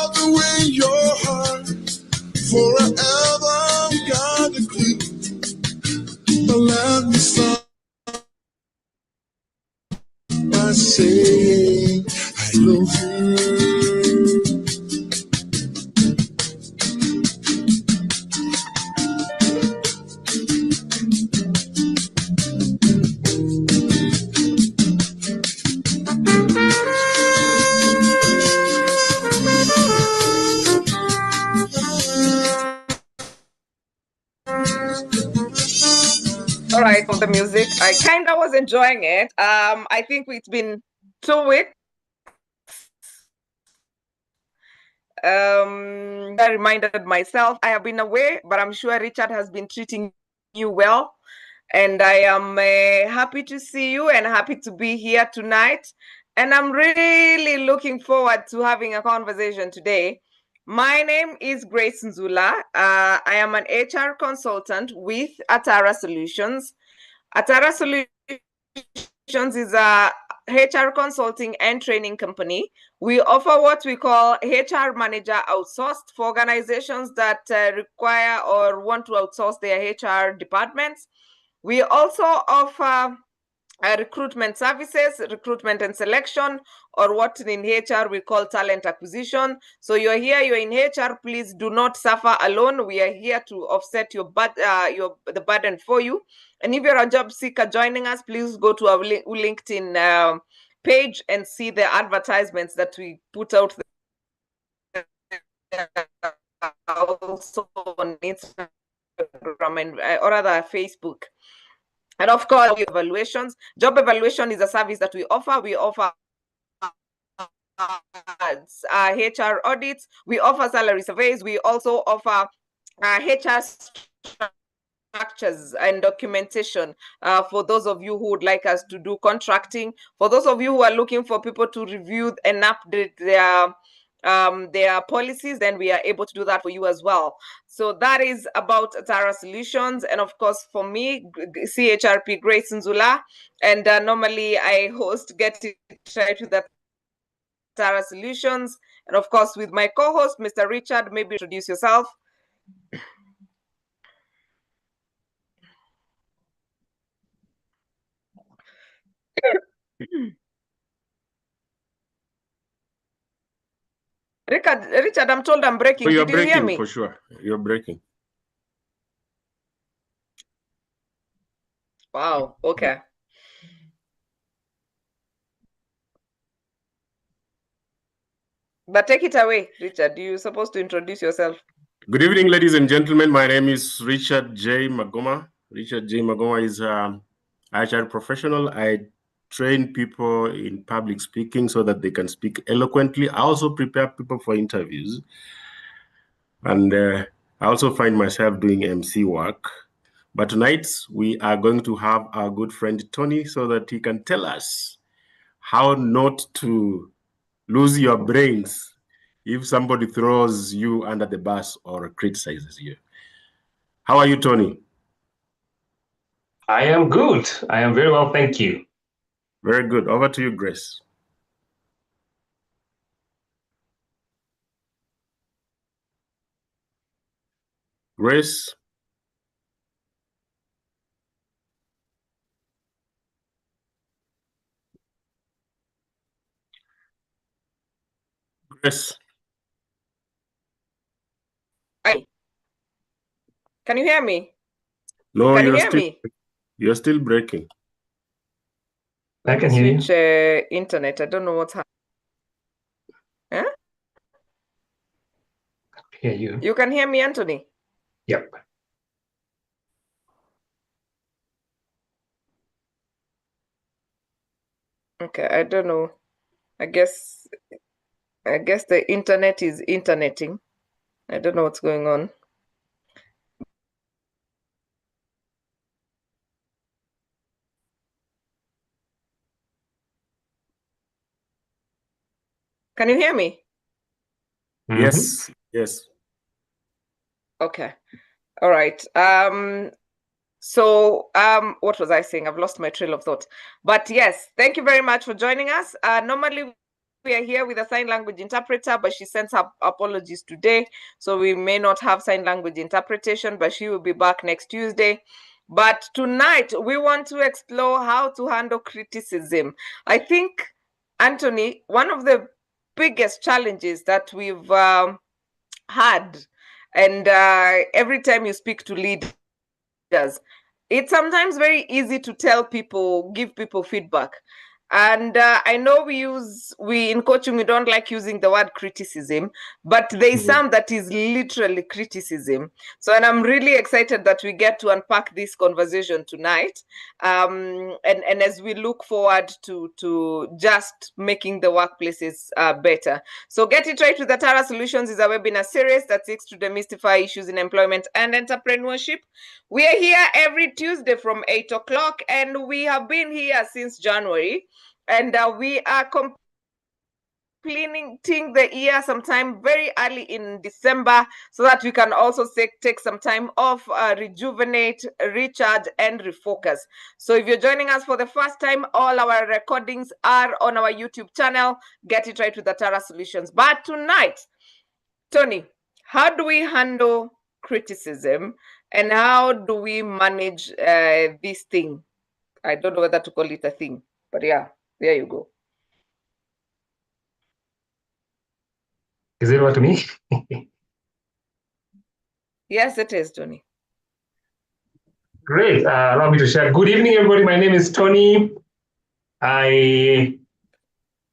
love the way your heart forever got a clue. But let me start by saying I love you. All right, for the music, I kind of was enjoying it. I think it's been 2 weeks. I reminded myself I have been away, but I'm sure Richard has been treating you well. And I am happy to see you and happy to be here tonight. And I'm really looking forward to having a conversation today. My name is Grace Nzula. I am an HR consultant with Atara Solutions. Atara Solutions is a HR consulting and training company. We offer what we call HR manager outsourced for organizations that require or want to outsource their HR departments. We also offer recruitment services, recruitment and selection, or what in HR we call talent acquisition. So you're here, you're in HR, please do not suffer alone. We are here to offset the burden for you. And if you're a job seeker joining us, please go to our LinkedIn page and see the advertisements that we put out there, also on Instagram and or other Facebook. And of course, evaluations. Job evaluation is a service that we offer. We offer HR audits. We offer salary surveys. We also offer HR structures and documentation for those of you who would like us to do contracting. For those of you who are looking for people to review and update their policies, then we are able to do that for you as well. So that is about Atara Solutions. And of course, for me, CHRP Grace Nzula, and normally I host Get It Right with Atara Solutions. And of course, with my co-host, Mr. Richard, maybe introduce yourself. Richard, I'm told I'm breaking. Oh, you're Did you hear breaking me? for sure. You're breaking. Wow. Okay. But take it away, Richard. You're supposed to introduce yourself. Good evening, ladies and gentlemen. My name is Richard J. Magoma. Richard J. Magoma is an HR professional. I train people in public speaking so that they can speak eloquently. I also prepare people for interviews. And I also find myself doing MC work. But tonight, we are going to have our good friend Tony so that he can tell us how not to lose your brains if somebody throws you under the bus or criticizes you. How are you, Tony? I am good. I am very well, thank you. Very good. Over to you, Grace. Grace? Grace? Can you hear me? No, can you hear me? You're still breaking. I can hear you. Internet. I don't know what's happening. Huh? Hear you. You can hear me, Anthony? Yep. Okay, I don't know. I guess the internet is interneting. I don't know what's going on. Can you hear me? Mm-hmm. Yes, yes. Okay. All right. So what was I saying? I've lost my trail of thought. But yes, thank you very much for joining us. Normally we are here with a sign language interpreter, but she sends her apologies today. So we may not have sign language interpretation, but she will be back next Tuesday. But tonight, we want to explore how to handle criticism. I think, Anthony, one of the biggest challenges that we've had, and every time you speak to leaders, it's sometimes very easy to tell people, give people feedback. And I know we in coaching, we don't like using the word criticism, but there's some that is literally criticism. So, and I'm really excited that we get to unpack this conversation tonight. And as we look forward to just making the workplaces better. So Get It Right with Atara Solutions is a webinar series that seeks to demystify issues in employment and entrepreneurship. We are here every Tuesday from 8 o'clock, and we have been here since January. And we are completing the year sometime very early in December, so that we can also take some time off, rejuvenate, recharge, and refocus. So if you're joining us for the first time, all our recordings are on our YouTube channel, Get It Right with Atara Solutions. But tonight, Tony, how do we handle criticism, and how do we manage this thing? I don't know whether to call it a thing, but yeah, there you go. Is it over to me? Yes, it is, Tony. Great. Allow me to share. Good evening, everybody. My name is Tony. I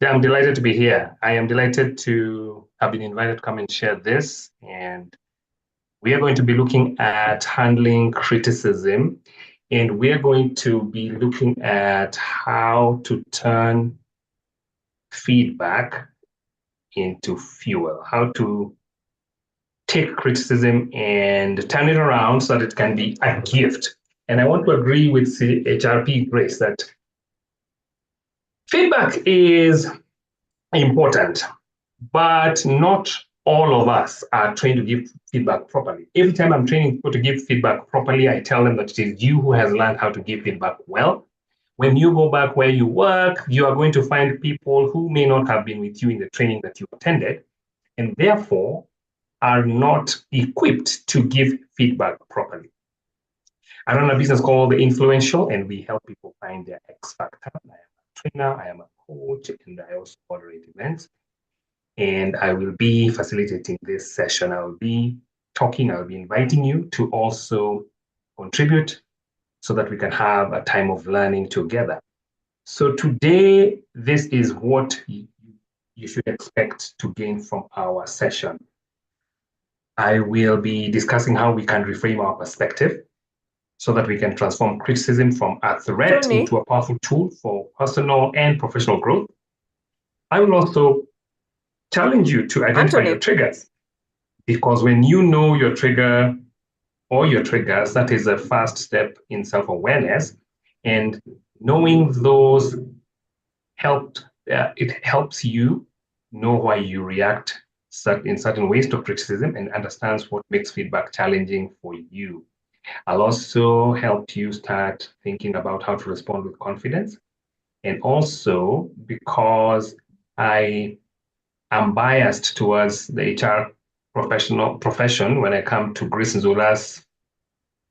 am delighted to be here. I am delighted to have been invited to come and share this. And we are going to be looking at handling criticism. And we are going to be looking at how to turn feedback into fuel, how to take criticism and turn it around so that it can be a gift. And I want to agree with HRP Grace that feedback is important, but not all of us are trained to give feedback properly. Every time I'm training people to give feedback properly, I tell them that it is you who has learned how to give feedback well. When you go back where you work, you are going to find people who may not have been with you in the training that you attended, and therefore are not equipped to give feedback properly. I run a business called The Influential, and we help people find their X factor. I am a trainer, I am a coach, and I also moderate events. And I will be facilitating this session. I will be talking, I will be inviting you to also contribute so that we can have a time of learning together. So today, this is what you should expect to gain from our session. I will be discussing how we can reframe our perspective so that we can transform criticism from a threat Tony? into a powerful tool for personal and professional growth. I will also challenge you to identify Anthony? your triggers, because when you know your trigger or your triggers, that is a first step in self-awareness, and knowing those it helps you know why you react in certain ways to criticism and understands what makes feedback challenging for you. I'll also help you start thinking about how to respond with confidence. And also, because I am biased towards the HR profession when I come to Grace Nzula's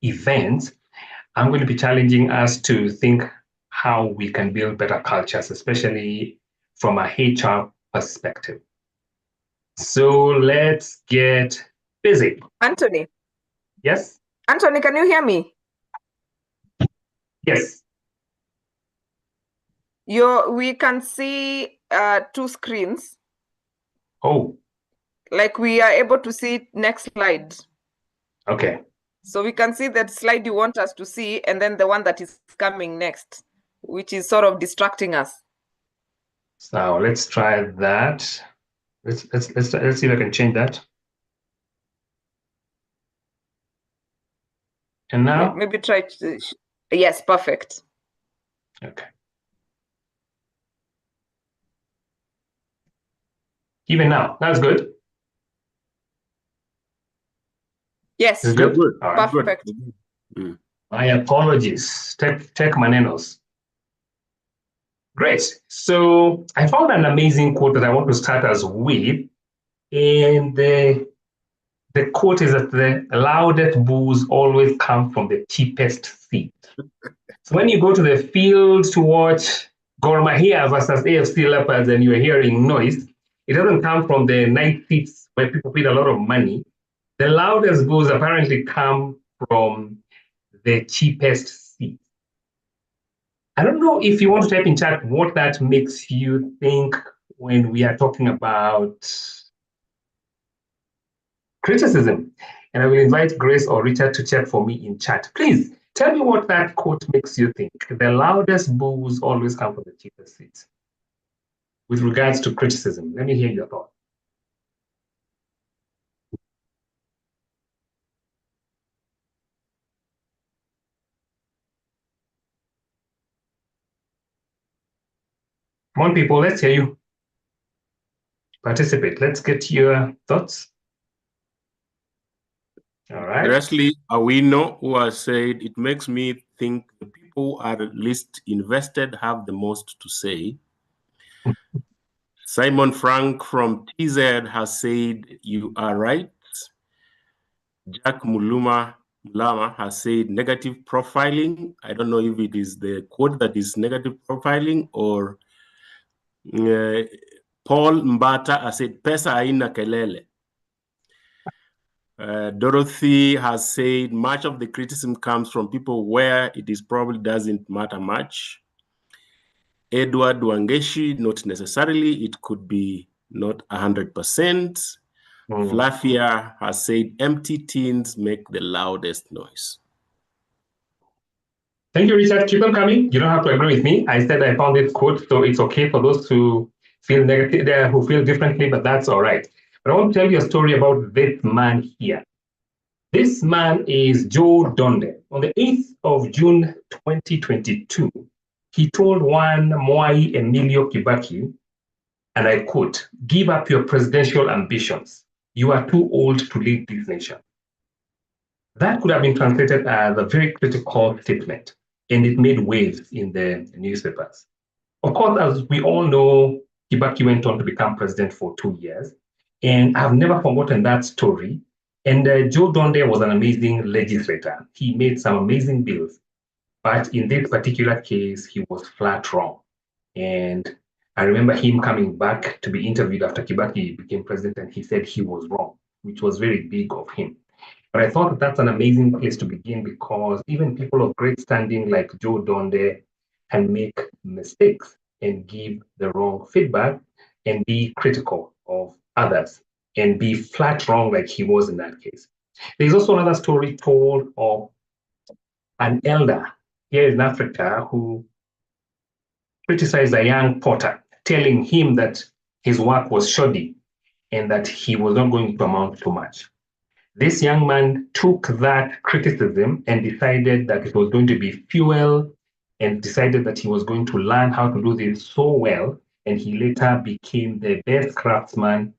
events, I'm going to be challenging us to think how we can build better cultures, especially from a HR perspective. So let's get busy. Anthony? Yes? Anthony, can you hear me? Yes. We can see two screens. Oh. Like we are able to see next slide. Okay. So we can see that slide you want us to see, and then the one that is coming next, which is sort of distracting us. So let's try that. Let's see if I can change that. And now? Maybe try to, yes, perfect. Okay. Even now, that's good. Yes. Is it good? Good. All right. Perfect. Good. My apologies. Take manenos. Great. So I found an amazing quote that I want to start us with. And the quote is that the loudest boos always come from the cheapest seat. So when you go to the field to watch Gor Mahia versus AFC Leopards and you're hearing noise, it doesn't come from the nice seats where people paid a lot of money. The loudest boos apparently come from the cheapest seat. I don't know if you want to type in chat what that makes you think when we are talking about criticism. And I will invite Grace or Richard to check for me in chat. Please tell me what that quote makes you think. The loudest boos always come from the cheapest seats. With regards to criticism, let me hear your thoughts. Come on, people, let's hear you. Participate. Let's get your thoughts. All right. Leslie Awino, who has said, it makes me think the people who are least invested have the most to say. Simon Frank from TZ has said, you are right. Jack Mulama has said, negative profiling. I don't know if it is the quote that is negative profiling or Paul Mbata has said, pesa haina kelele. Dorothy has said much of the criticism comes from people where it is probably doesn't matter much. Edward Wangeshi, not necessarily. It could be not 100%. Flavia has said empty tins make the loudest noise. Thank you, Richard. Keep on coming. You don't have to agree with me. I said I found it quote, so it's okay for those who feel negative, who feel differently, but that's all right. But I want to tell you a story about this man here. This man is Joe Donde. On the 8th of June 2022, he told one Mwai Emilio Kibaki, and I quote, give up your presidential ambitions. You are too old to lead this nation. That could have been translated as a very critical statement, and it made waves in the newspapers. Of course, as we all know, Kibaki went on to become president for 2 years, and I've never forgotten that story. And Joe Donde was an amazing legislator. He made some amazing bills, but in this particular case, he was flat wrong. And I remember him coming back to be interviewed after Kibaki became president, and he said he was wrong, which was very big of him. But I thought that that's an amazing place to begin because even people of great standing like Joe Donde can make mistakes and give the wrong feedback and be critical of others and be flat wrong like he was in that case. There's also another story told of an elder here in Africa who criticized a young potter, telling him that his work was shoddy and that he was not going to amount to much. This young man took that criticism and decided that it was going to be fuel and decided that he was going to learn how to do this so well. And he later became the best craftsman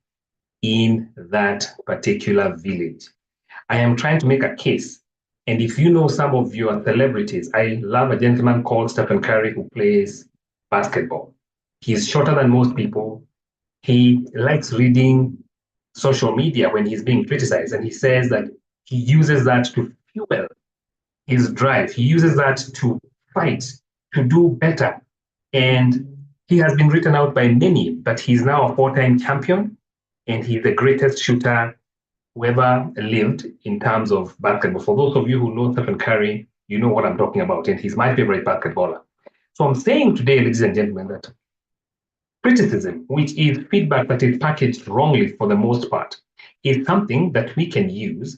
in that particular village. I am trying to make a case. And if you know some of your celebrities, I love a gentleman called Stephen Curry who plays basketball. He's shorter than most people. He likes reading social media when he's being criticized, and he says that he uses that to fuel his drive. He uses that to fight, to do better. And he has been written out by many, but he's now a 4-time champion, and he's the greatest shooter who ever lived in terms of basketball. For those of you who know Stephen Curry, you know what I'm talking about, and he's my favorite basketballer. So I'm saying today, ladies and gentlemen, that criticism, which is feedback that is packaged wrongly for the most part, is something that we can use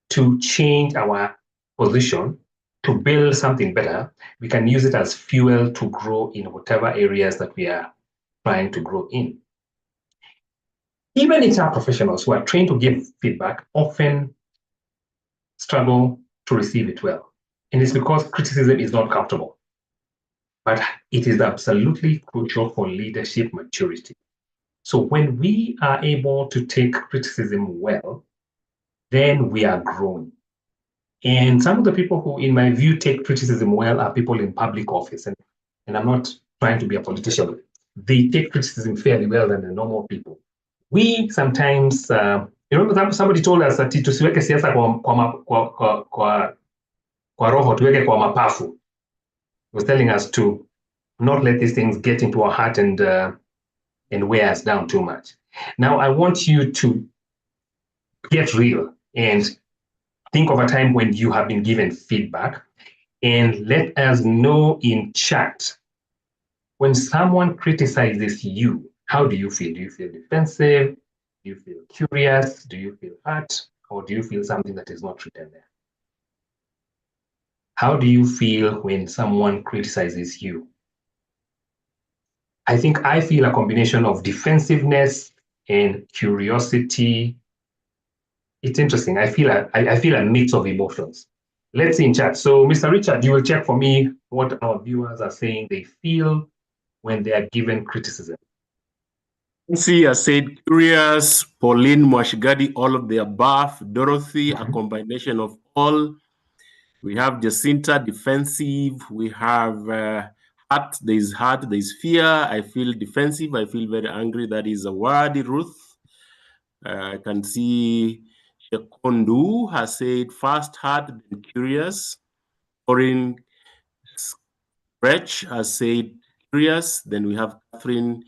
to change our position, to build something better. We can use it as fuel to grow in whatever areas that we are trying to grow in. Even HR professionals who are trained to give feedback often struggle to receive it well. And it's because criticism is not comfortable. But it is absolutely crucial for leadership maturity. So when we are able to take criticism well, then we are growing. And some of the people who, in my view, take criticism well are people in public office. And I'm not trying to be a politician, they take criticism fairly well than the normal people. We sometimes, somebody told us that tusiweke siasa kwa roho, tuweke kwa mapafu. He was telling us to not let these things get into our heart and wear us down too much. Now, I want you to get real and think of a time when you have been given feedback, and let us know in chat, when someone criticizes you, how do you feel? Do you feel defensive? Do you feel curious? Do you feel hurt? Or do you feel something that is not written there? How do you feel when someone criticizes you? I think I feel a combination of defensiveness and curiosity. It's interesting. I feel a mix of emotions. Let's see in chat. So, Mr. Richard, you will check for me what our viewers are saying they feel when they are given criticism. See, I said curious, Pauline Mwashigadi, all of the above, Dorothy, a combination of all. We have Jacinta, defensive. We have heart, there's fear. I feel defensive. I feel very angry. That is a word, Ruth. I can see Shekondu has said first heart, then curious. Corinne Brech has said curious. Then we have Catherine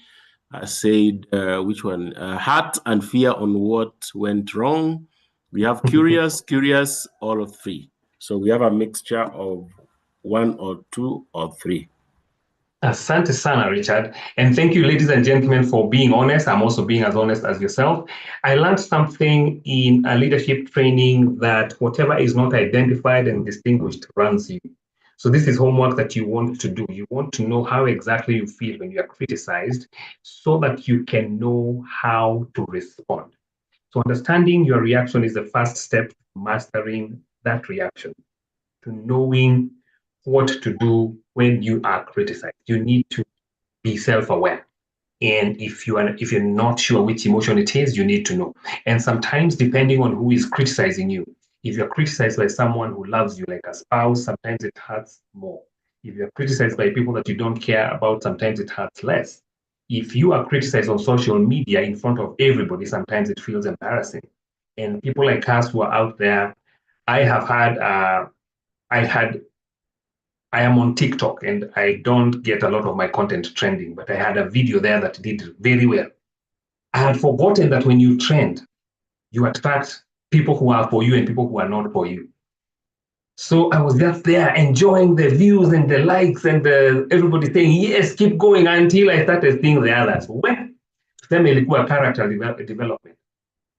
said, which one? Heart and fear on what went wrong. We have curious, all of three. So we have a mixture of one or two or three. Asante sana, Richard. And thank you, ladies and gentlemen, for being honest. I'm also being as honest as yourself. I learned something in a leadership training that whatever is not identified and distinguished runs you. So this is homework that you want to do. You want to know how exactly you feel when you are criticized so that you can know how to respond. So understanding your reaction is the first step to mastering that reaction, to knowing what to do when you are criticized. You need to be self-aware. And if you're not sure which emotion it is, you need to know. And sometimes, depending on who is criticizing you, if you're criticized by someone who loves you, like a spouse, sometimes it hurts more. If you're criticized by people that you don't care about, sometimes it hurts less. If you are criticized on social media in front of everybody, sometimes it feels embarrassing. And people like us who are out there, I am on TikTok and I don't get a lot of my content trending, but I had a video there that did very well. I had forgotten that when you trend, you attract people who are for you and people who are not for you. So I was just there enjoying the views and the likes and everybody saying, yes, keep going, until I started seeing the others. When them ilikuwa character development.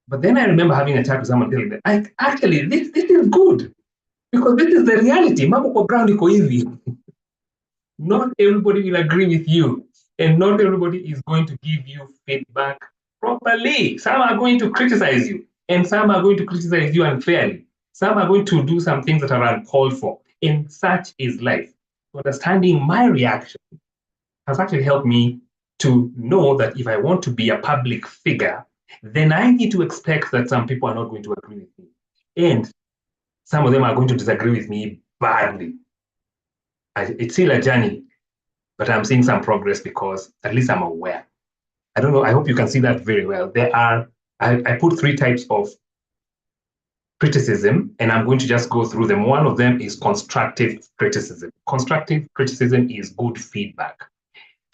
But then I remember having a chat with someone telling me, actually, this is good. Because this is the reality. Mambo kwa ground iko hivi. Not everybody will agree with you, and not everybody is going to give you feedback properly. Some are going to criticize you, and some are going to criticize you unfairly. Some are going to do some things that are uncalled for, and such is life. Understanding my reaction has actually helped me to know that if I want to be a public figure, then I need to expect that some people are not going to agree with me. And some of them are going to disagree with me badly. It's still a journey, but I'm seeing some progress because at least I'm aware. I don't know, I hope you can see that very well. I put 3 types of criticism, and I'm going to just go through them. One of them is constructive criticism. Constructive criticism is good feedback.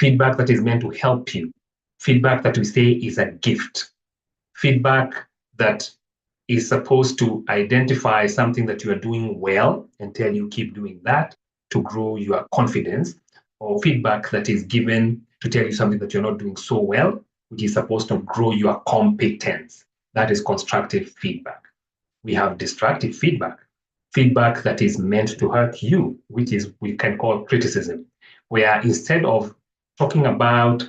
Feedback that is meant to help you. Feedback that we say is a gift. Feedback that is supposed to identify something that you are doing well and tell you keep doing that to grow your confidence, or feedback that is given to tell you something that you're not doing so well, which is supposed to grow your competence. That is constructive feedback. We have destructive feedback, feedback that is meant to hurt you, which is we can call criticism, where instead of talking about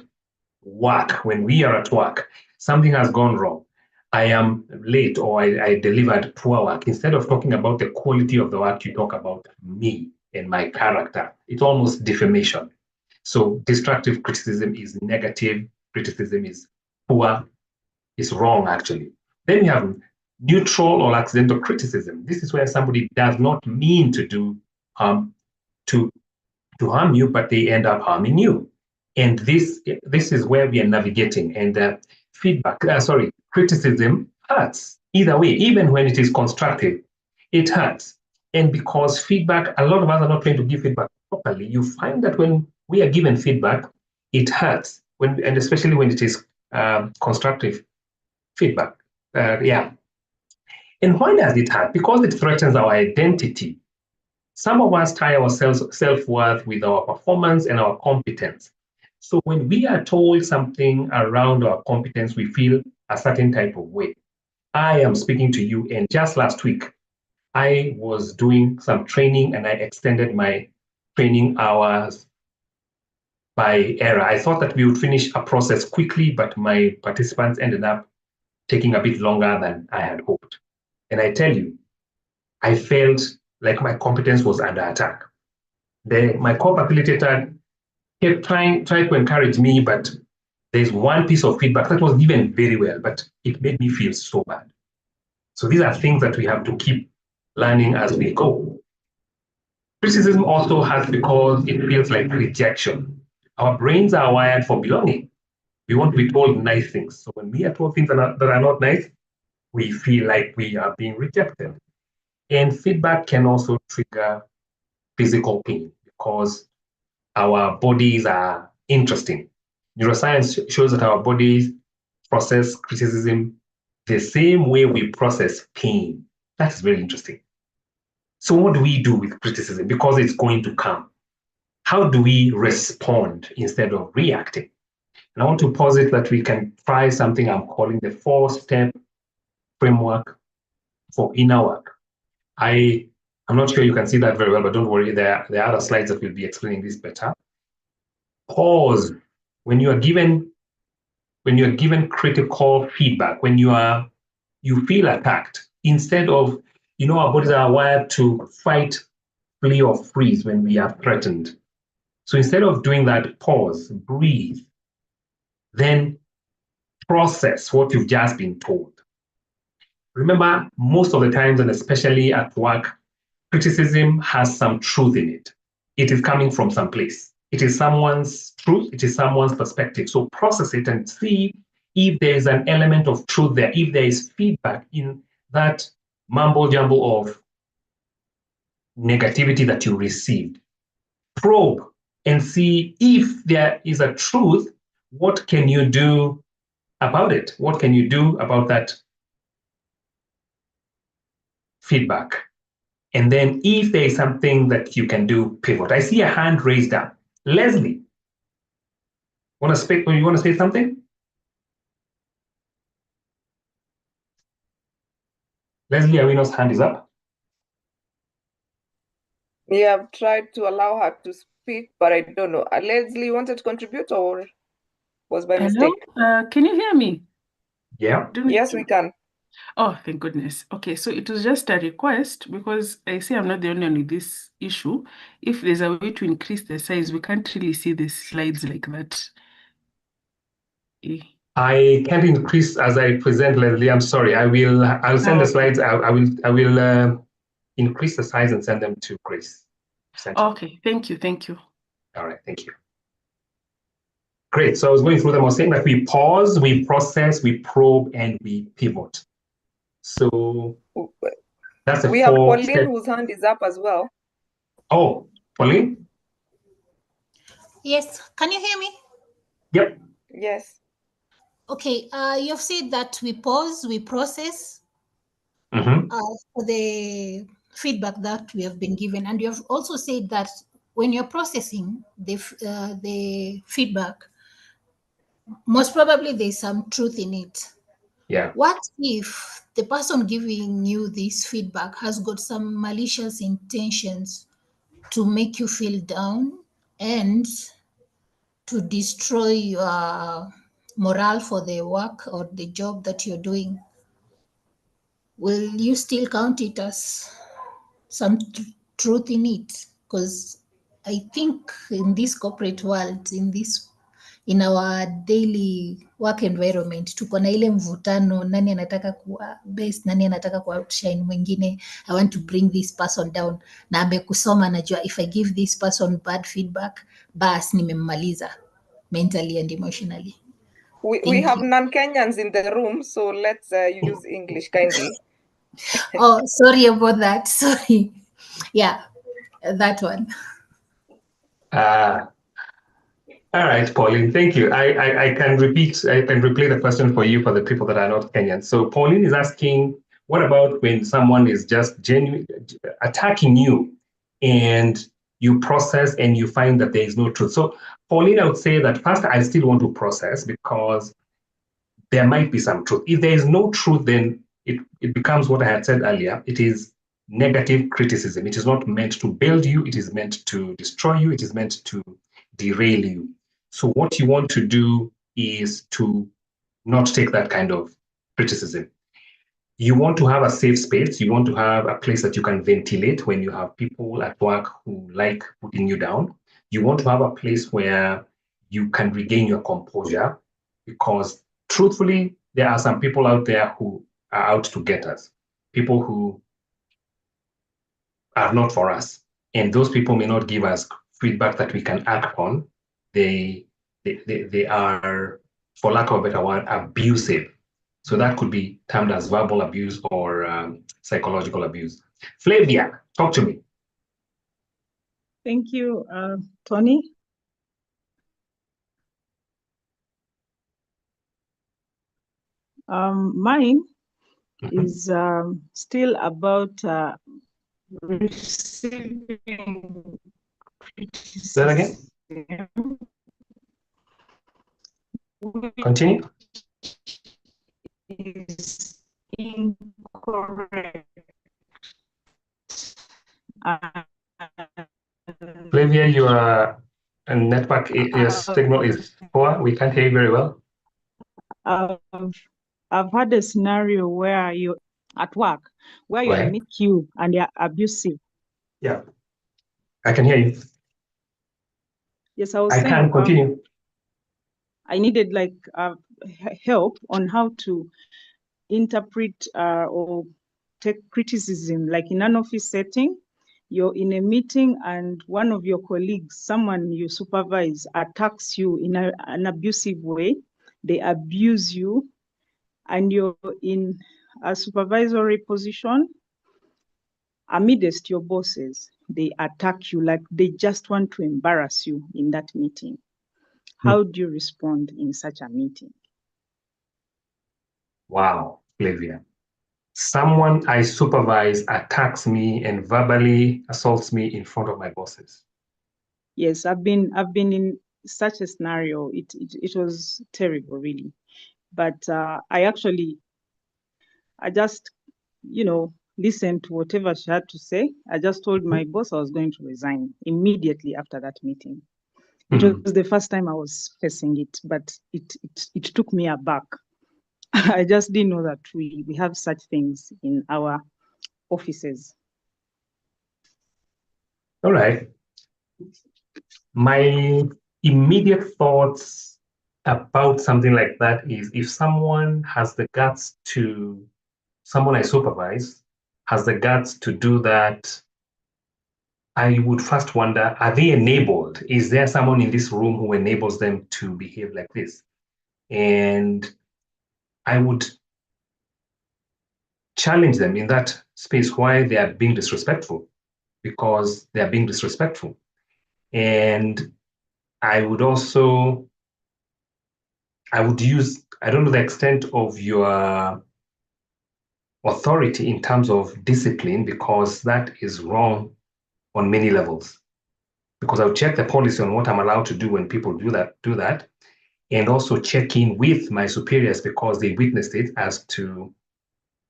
work, when we are at work, something has gone wrong. I am late, or I delivered poor work. Instead of talking about the quality of the work, you talk about me and my character. It's almost defamation. So destructive criticism is negative. Criticism is poor. It's wrong, actually. Then you have neutral or accidental criticism. This is where somebody does not mean to do harm to harm you, but they end up harming you. And this is where we are navigating. And criticism hurts either way, even when it is constructive, it hurts. And because feedback, a lot of us are not trained to give feedback properly, you find that when we are given feedback, it hurts, and especially when it is constructive feedback. And why does it hurt? Because it threatens our identity. Some of us tie our self-worth with our performance and our competence. So when we are told something around our competence, we feel a certain type of way. I am speaking to you, and just last week, I was doing some training and I extended my training hours by error. I thought that we would finish a process quickly, but my participants ended up taking a bit longer than I had hoped. And I tell you, I felt like my competence was under attack. My co-facilitator kept trying to encourage me, but there's one piece of feedback that was given very well, but it made me feel so bad. So these are things that we have to keep learning as we go. Criticism also hurts because it feels like rejection. Our brains are wired for belonging. We want to be told nice things. So when we are told things that are not nice, we feel like we are being rejected. And feedback can also trigger physical pain because our bodies are interesting. Neuroscience shows that our bodies process criticism the same way we process pain. That's very interesting. So what do we do with criticism? Because it's going to come. How do we respond instead of reacting? And I want to posit that we can try something I'm calling the 4-step framework for inner work. I'm not sure you can see that very well, but don't worry, there are other slides that will be explaining this better. Pause. When you are given critical feedback, when you feel attacked, instead of, our bodies are wired to fight, flee, or freeze when we are threatened. So instead of doing that, pause, breathe, then process what you've just been told. Remember, most of the times, and especially at work, criticism has some truth in it. It is coming from some place. It is someone's truth. It is someone's perspective. So process it and see if there is an element of truth there, if there is feedback in that mumble jumble of negativity that you received. Probe and see if there is a truth. What can you do about it? What can you do about that feedback? And then if there is something that you can do, pivot. I see a hand raised up. Leslie, you want to say something? Leslie Awino's hand is up. Yeah, I've tried to allow her to speak, but I don't know. Leslie, you wanted to contribute or was by mistake? Can you hear me? Yeah. Yes, we can. Oh, thank goodness. Okay, so it was just a request because I see I'm not the only one with this issue. If there's a way to increase the size, we can't really see the slides like that. I can't increase as I present, Leslie. I'm sorry. I'll send the slides. I will increase the size and send them to Grace. Okay, thank you. All right, thank you. Great. So I was going through them. I was saying that we pause, we process, we probe, and we pivot. So that's we have Pauline whose hand is up as well. Oh, Pauline? Yes. Can you hear me? Yep. Yes. Okay. You've said that we pause, we process for the feedback that we have been given, and you have also said that when you're processing the feedback, most probably there's some truth in it. Yeah. What if the person giving you this feedback has got some malicious intentions to make you feel down and to destroy your morale for the work or the job that you're doing? Will you still count it as some truth in it? Because I think in this corporate world, in our daily work environment, tuko na ile mvutano, nani anataka kuwa best, nani anataka kuwa outshine mwingine. I want to bring this person down. Na amekusoma, najua if I give this person bad feedback, bas nimemmaliza. mentally and emotionally. We have non-Kenyans in the room, so let's use English kindly. Oh, sorry about that. Sorry. Yeah, that one. All right, Pauline, thank you. I can replay the question for you for the people that are not Kenyan. So Pauline is asking, what about when someone is just genuine attacking you and you process and you find that there is no truth? So Pauline, I would say that first, I still want to process because there might be some truth. If there is no truth, then it becomes what I had said earlier. It is negative criticism. It is not meant to build you. It is meant to destroy you. It is meant to derail you. So what you want to do is to not take that kind of criticism. You want to have a safe space. You want to have a place that you can ventilate when you have people at work who like putting you down. You want to have a place where you can regain your composure because truthfully, there are some people out there who are out to get us, people who are not for us. And those people may not give us feedback that we can act on. They are, for lack of a better word, abusive. So that could be termed as verbal abuse or psychological abuse. Flavia, talk to me. Thank you, Tony. Mine is still about receiving criticism. Say that again. Continue. Is incorrect. Flavia, your network, your signal is poor. We can't hear you very well. I've had a scenario where you're at work, where you meet you and they're abusive. Yeah, I can hear you. Yes, I was saying. I can continue. I needed like help on how to interpret or take criticism, like in an office setting. You're in a meeting and one of your colleagues, someone you supervise, attacks you in an abusive way. They abuse you and you're in a supervisory position amidst your bosses. They attack you like they just want to embarrass you in that meeting. How do you respond in such a meeting? Wow, Flavia. Someone I supervise attacks me and verbally assaults me in front of my bosses. Yes, I've been in such a scenario. It was terrible, really. But I just, listened to whatever she had to say. I just told my boss I was going to resign immediately after that meeting. It was the first time I was facing it, but it took me aback. I just didn't know that we have such things in our offices. All right. My immediate thoughts about something like that is if someone has the guts to, someone I supervise has the guts to do that, I would first wonder, are they enabled? Is there someone in this room who enables them to behave like this? And I would challenge them in that space why they are being disrespectful, because they are being disrespectful. And I would use, I don't know the extent of your authority in terms of discipline, because that is wrong on many levels. Because I'll check the policy on what I'm allowed to do when people do that, and also check in with my superiors because they witnessed it as to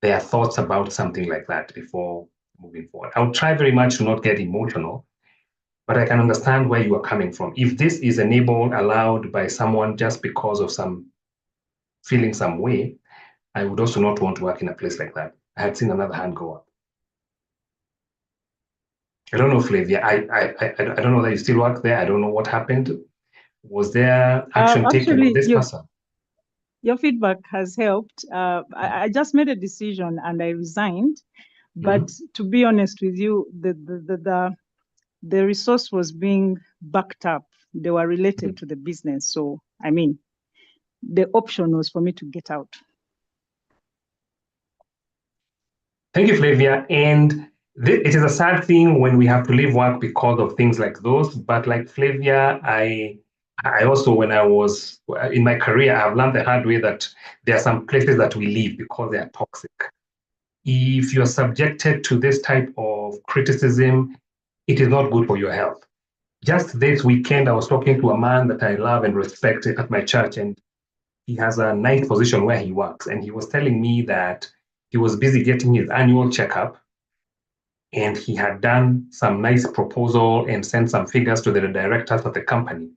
their thoughts about something like that before moving forward. I'll try very much to not get emotional, but I can understand where you are coming from. If this is enabled, allowed by someone just because of some feeling some way, I would also not want to work in a place like that. I had seen another hand go up. I don't know, Flavia. I don't know that you still work there. I don't know what happened. Was there action taken on this person? Your feedback has helped. I just made a decision and I resigned. But to be honest with you, the resource was being backed up they were related to the business. So, I mean, the option was for me to get out. Thank you, Flavia. And it is a sad thing when we have to leave work because of things like those. But like Flavia, I also, when I was in my career, I've learned the hard way that there are some places that we leave because they are toxic. If you're subjected to this type of criticism, it is not good for your health. Just this weekend, I was talking to a man that I love and respect at my church, and he has a nice position where he works. And he was telling me that he was busy getting his annual checkup, and he had done some nice proposal and sent some figures to the directors of the company.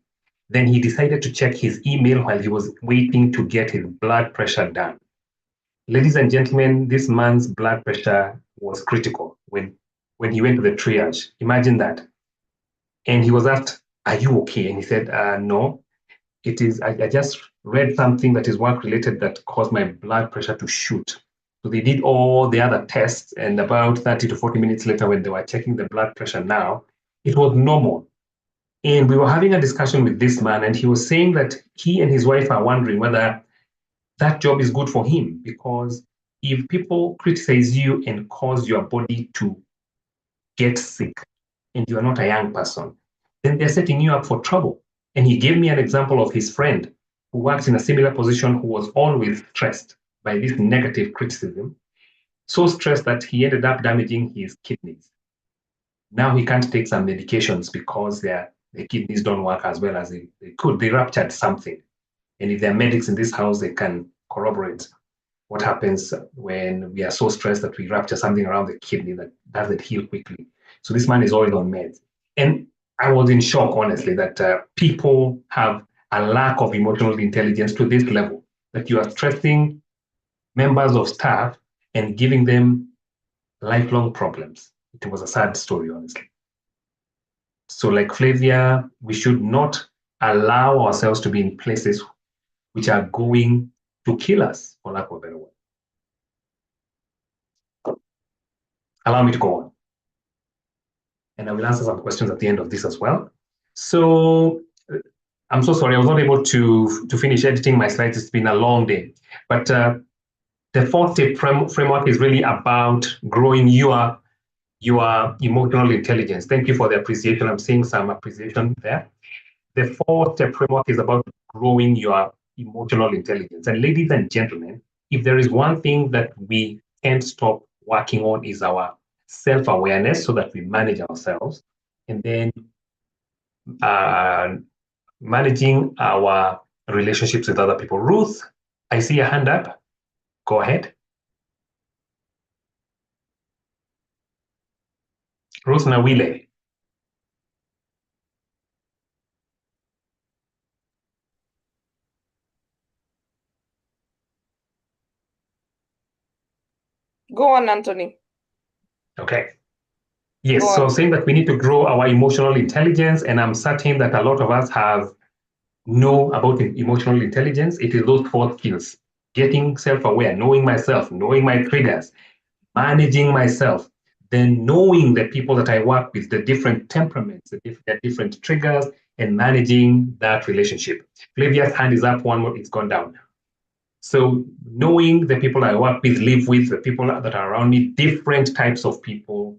Then he decided to check his email while he was waiting to get his blood pressure done. Ladies and gentlemen, this man's blood pressure was critical when he went to the triage. Imagine that. And he was asked, "Are you okay?" And he said, "No, it is. I just read something that is work-related that caused my blood pressure to shoot." So they did all the other tests, and about 30 to 40 minutes later, when they were checking the blood pressure now, it was normal. And we were having a discussion with this man, and he was saying that he and his wife are wondering whether that job is good for him, because if people criticize you and cause your body to get sick, and you are not a young person, then they're setting you up for trouble. And he gave me an example of his friend who works in a similar position who was always stressed by this negative criticism, so stressed that he ended up damaging his kidneys. Now he can't take some medications because the kidneys don't work as well as they could. They ruptured something. And if there are medics in this house, they can corroborate what happens when we are so stressed that we rupture something around the kidney that doesn't heal quickly. So this man is always on meds. And I was in shock, honestly, that people have a lack of emotional intelligence to this level, that you are stressing members of staff and giving them lifelong problems. It was a sad story, honestly. So like Flavia, we should not allow ourselves to be in places which are going to kill us, for lack of a better word. Allow me to go on. And I will answer some questions at the end of this as well. So I'm so sorry, I was not able to finish editing my slides. It's been a long day. But the 4-step framework is really about growing your emotional intelligence. Thank you for the appreciation. I'm seeing some appreciation there. The 4-step framework is about growing your emotional intelligence. And ladies and gentlemen, if there is one thing that we can't stop working on is our self-awareness, so that we manage ourselves, and then managing our relationships with other people. Ruth, I see a hand up. Go ahead. Ruth Nawile. Go on, Anthony. Okay. Yes, so saying that we need to grow our emotional intelligence, and I'm certain that a lot of us know about emotional intelligence. It is those 4 skills: getting self-aware, knowing myself, knowing my triggers, managing myself, then knowing the people that I work with, the different temperaments, the different triggers, and managing that relationship. Flavia's hand is up, one more, it's gone down. So knowing the people I work with, live with, the people that are around me, different types of people,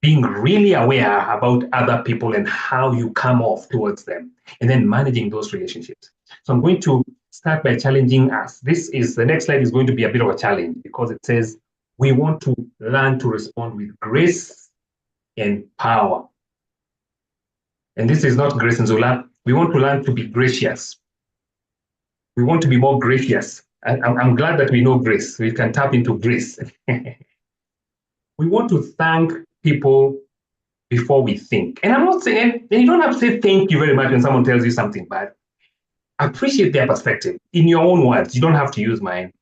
being really aware about other people and how you come off towards them, and then managing those relationships. So I'm going to start by challenging us. The next slide is going to be a bit of a challenge, because it says we want to learn to respond with grace and power. And this is not Grace and Zola. We want to learn to be gracious. We want to be more gracious. I'm glad that we know grace. We can tap into grace. We want to thank people before we think. And I'm not saying, and you don't have to say thank you very much when someone tells you something bad. Appreciate their perspective in your own words. You don't have to use mine.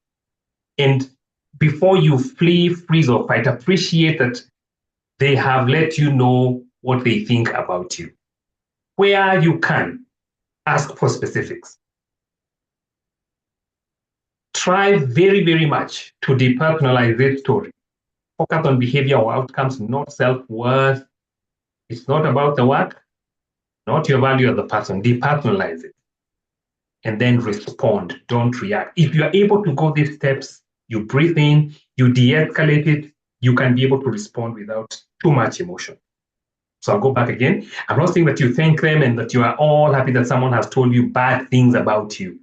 And before you flee, freeze, or fight, appreciate that they have let you know what they think about you. Where you can, ask for specifics. Try very, very much to depersonalize this story. Focus on behavior or outcomes, not self-worth. It's not about the work. not your value of the person, depersonalize it, and then respond, don't react. If you are able to go these steps, you breathe in, you de-escalate it, you can be able to respond without too much emotion. So I'll go back again. I'm not saying that you thank them and that you are all happy that someone has told you bad things about you.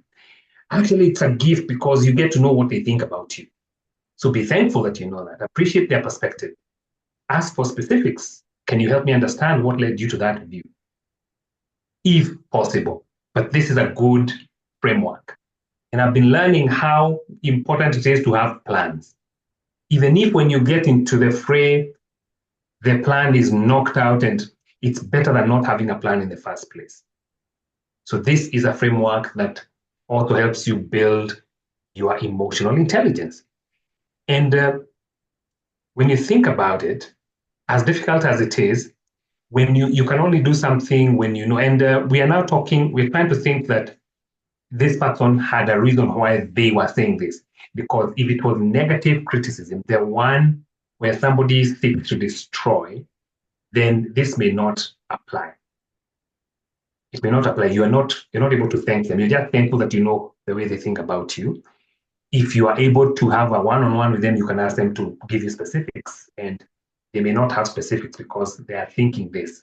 Actually, it's a gift because you get to know what they think about you. So be thankful that you know that. Appreciate their perspective. Ask for specifics. Can you help me understand what led you to that view? If possible. But this is a good framework. And I've been learning how important it is to have plans. Even if when you get into the fray, the plan is knocked out, and it's better than not having a plan in the first place. So this is a framework that also helps you build your emotional intelligence. And when you think about it, as difficult as it is, when you can only do something when you know, and we are now talking, we're trying to think that this person had a reason why they were saying this. Because if it was negative criticism, the one where somebody seeks to destroy, then this may not apply. It may not apply. You're not able to thank them. You're just thankful that you know the way they think about you. If you are able to have a one-on-one with them, you can ask them to give you specifics, and they may not have specifics because they are thinking this,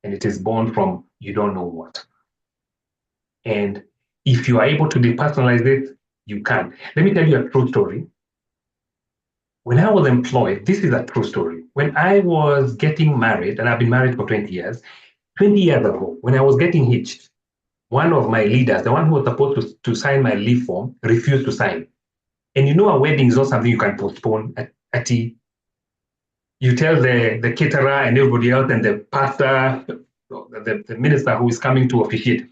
and it is born from you don't know what. And if you are able to depersonalize it, you can. Let me tell you a true story. When I was employed, this is a true story. When I was getting married, and I've been married for 20 years, 20 years ago, when I was getting hitched, one of my leaders, the one who was supposed to sign my leave form, refused to sign. And you know, a wedding is not something you can postpone at tea. You tell the caterer and everybody else and the pastor, the minister who is coming to officiate,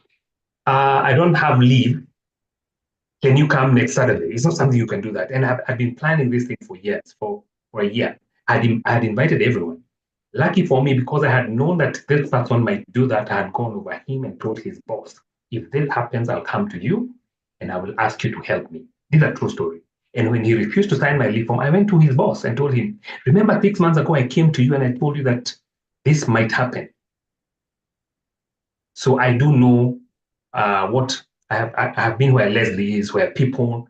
I don't have leave. Can you come next Saturday? It's not something you can do that. And I've been planning this thing for years, for a year. I had invited everyone. Lucky for me, because I had known that this person might do that, I had gone over him and told his boss, if this happens, I'll come to you and I will ask you to help me. This is a true story. And when he refused to sign my leave form, I went to his boss and told him, remember 6 months ago, I came to you and I told you that this might happen. So I do know what I have been where Leslie is, where people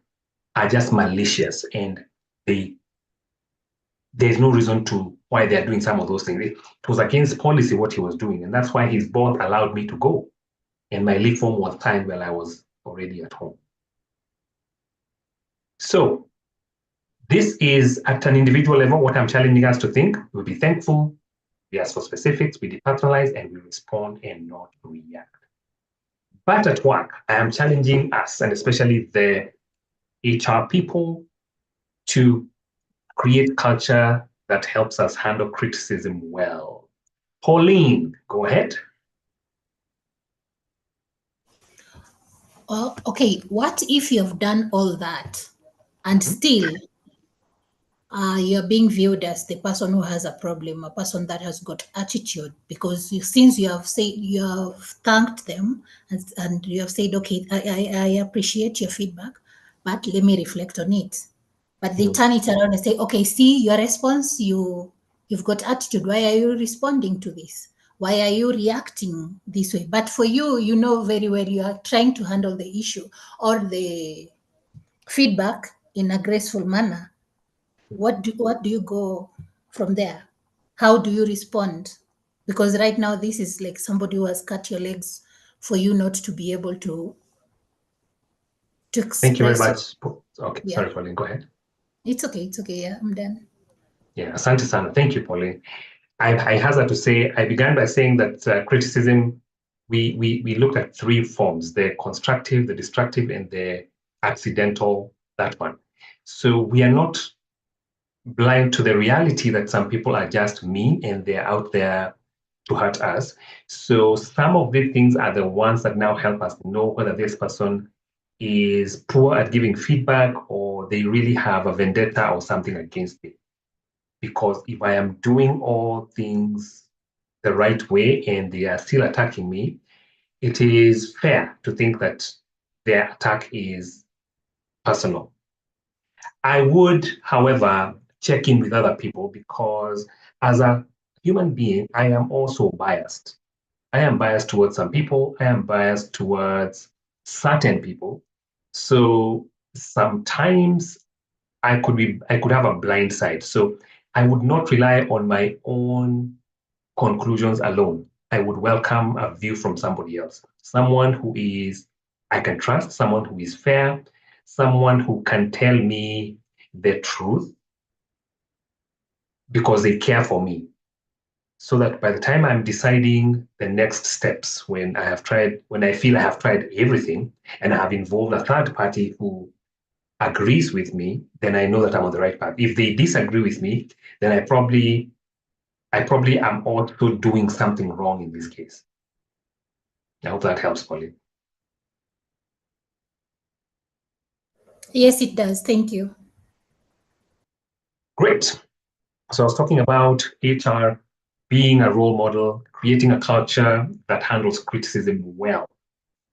are just malicious and there's no reason to why they're doing some of those things. It was against policy what he was doing, and that's why his boss allowed me to go. And my leave form was signed while I was already at home. So this is at an individual level, what I'm challenging us to think. We'll be thankful, we ask for specifics, we depersonalize, and we respond and not react. But at work, I am challenging us, and especially the HR people, to create culture that helps us handle criticism well. Pauline, go ahead. Okay, what if you've done all that and still you're being viewed as the person who has a problem, a person that has got attitude? Because since you have said, you have thanked them and you have said, okay, I appreciate your feedback, but let me reflect on it. But they turn it around and say, okay, see your response, you've got attitude. Why are you responding to this? Why are you reacting this way? But for you, you know very well you are trying to handle the issue or the feedback in a graceful manner. What do you go from there? How do you respond? Because right now this is like somebody who has cut your legs for you not to be able to express. Thank you very much. Okay, Yeah. sorry, Pauline, go ahead. It's okay. Yeah, I'm done. Yeah, asante sana. Thank you, Pauline. I hazard to say, I began by saying that criticism, we looked at three forms: the constructive, the destructive, and the accidental, that one. So we are not blind to the reality that some people are just mean and they're out there to hurt us. So some of these things are the ones that now help us know whether this person is poor at giving feedback or they really have a vendetta or something against me. Because if I am doing all things the right way and they are still attacking me, it is fair to think that their attack is personal. I would, however, check in with other people because as a human being, I am also biased. I am biased towards some people. I am biased towards certain people. So sometimes I could have a blind side. So I would not rely on my own conclusions alone. I would welcome a view from somebody else, someone who is I can trust, someone who is fair, someone who can tell me the truth because they care for me. So that by the time I'm deciding the next steps, when I feel I have tried everything and I have involved a third party who agrees with me, then I know that I'm on the right path. If they disagree with me, then I probably am also doing something wrong in this case. I hope that helps, Pauline. Yes, it does. Thank you. Great. So I was talking about HR being a role model, creating a culture that handles criticism well.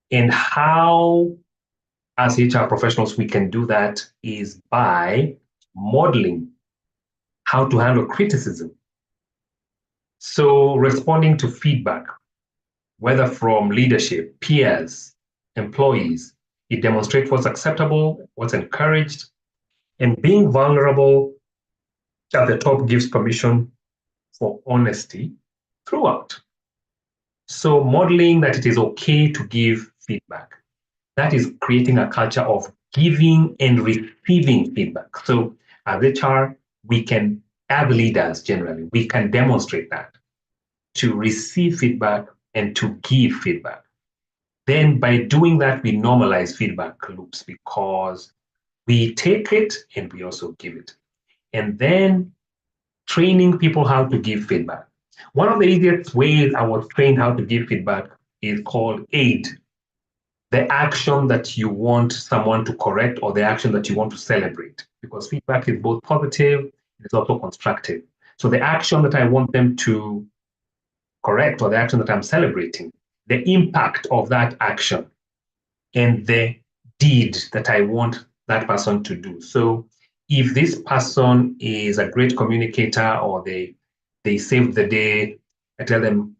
And how, as HR professionals, we can do that is by modeling how to handle criticism. So responding to feedback, whether from leadership, peers, employees, it demonstrates what's acceptable, what's encouraged, and being vulnerable at the top gives permission for honesty throughout. So modeling that it is okay to give feedback, that is creating a culture of giving and receiving feedback. So as HR, we can, as leaders generally, we can demonstrate that to receive feedback and to give feedback. Then by doing that, we normalize feedback loops because we take it and we also give it. And then training people how to give feedback. One of the easiest ways I was trained how to give feedback is called AID, the action that you want someone to correct or the action that you want to celebrate, because feedback is both positive and it's also constructive. So the action that I want them to correct or the action that I'm celebrating, the impact of that action and the deed that I want that person to do. So if this person is a great communicator or they saved the day, I tell them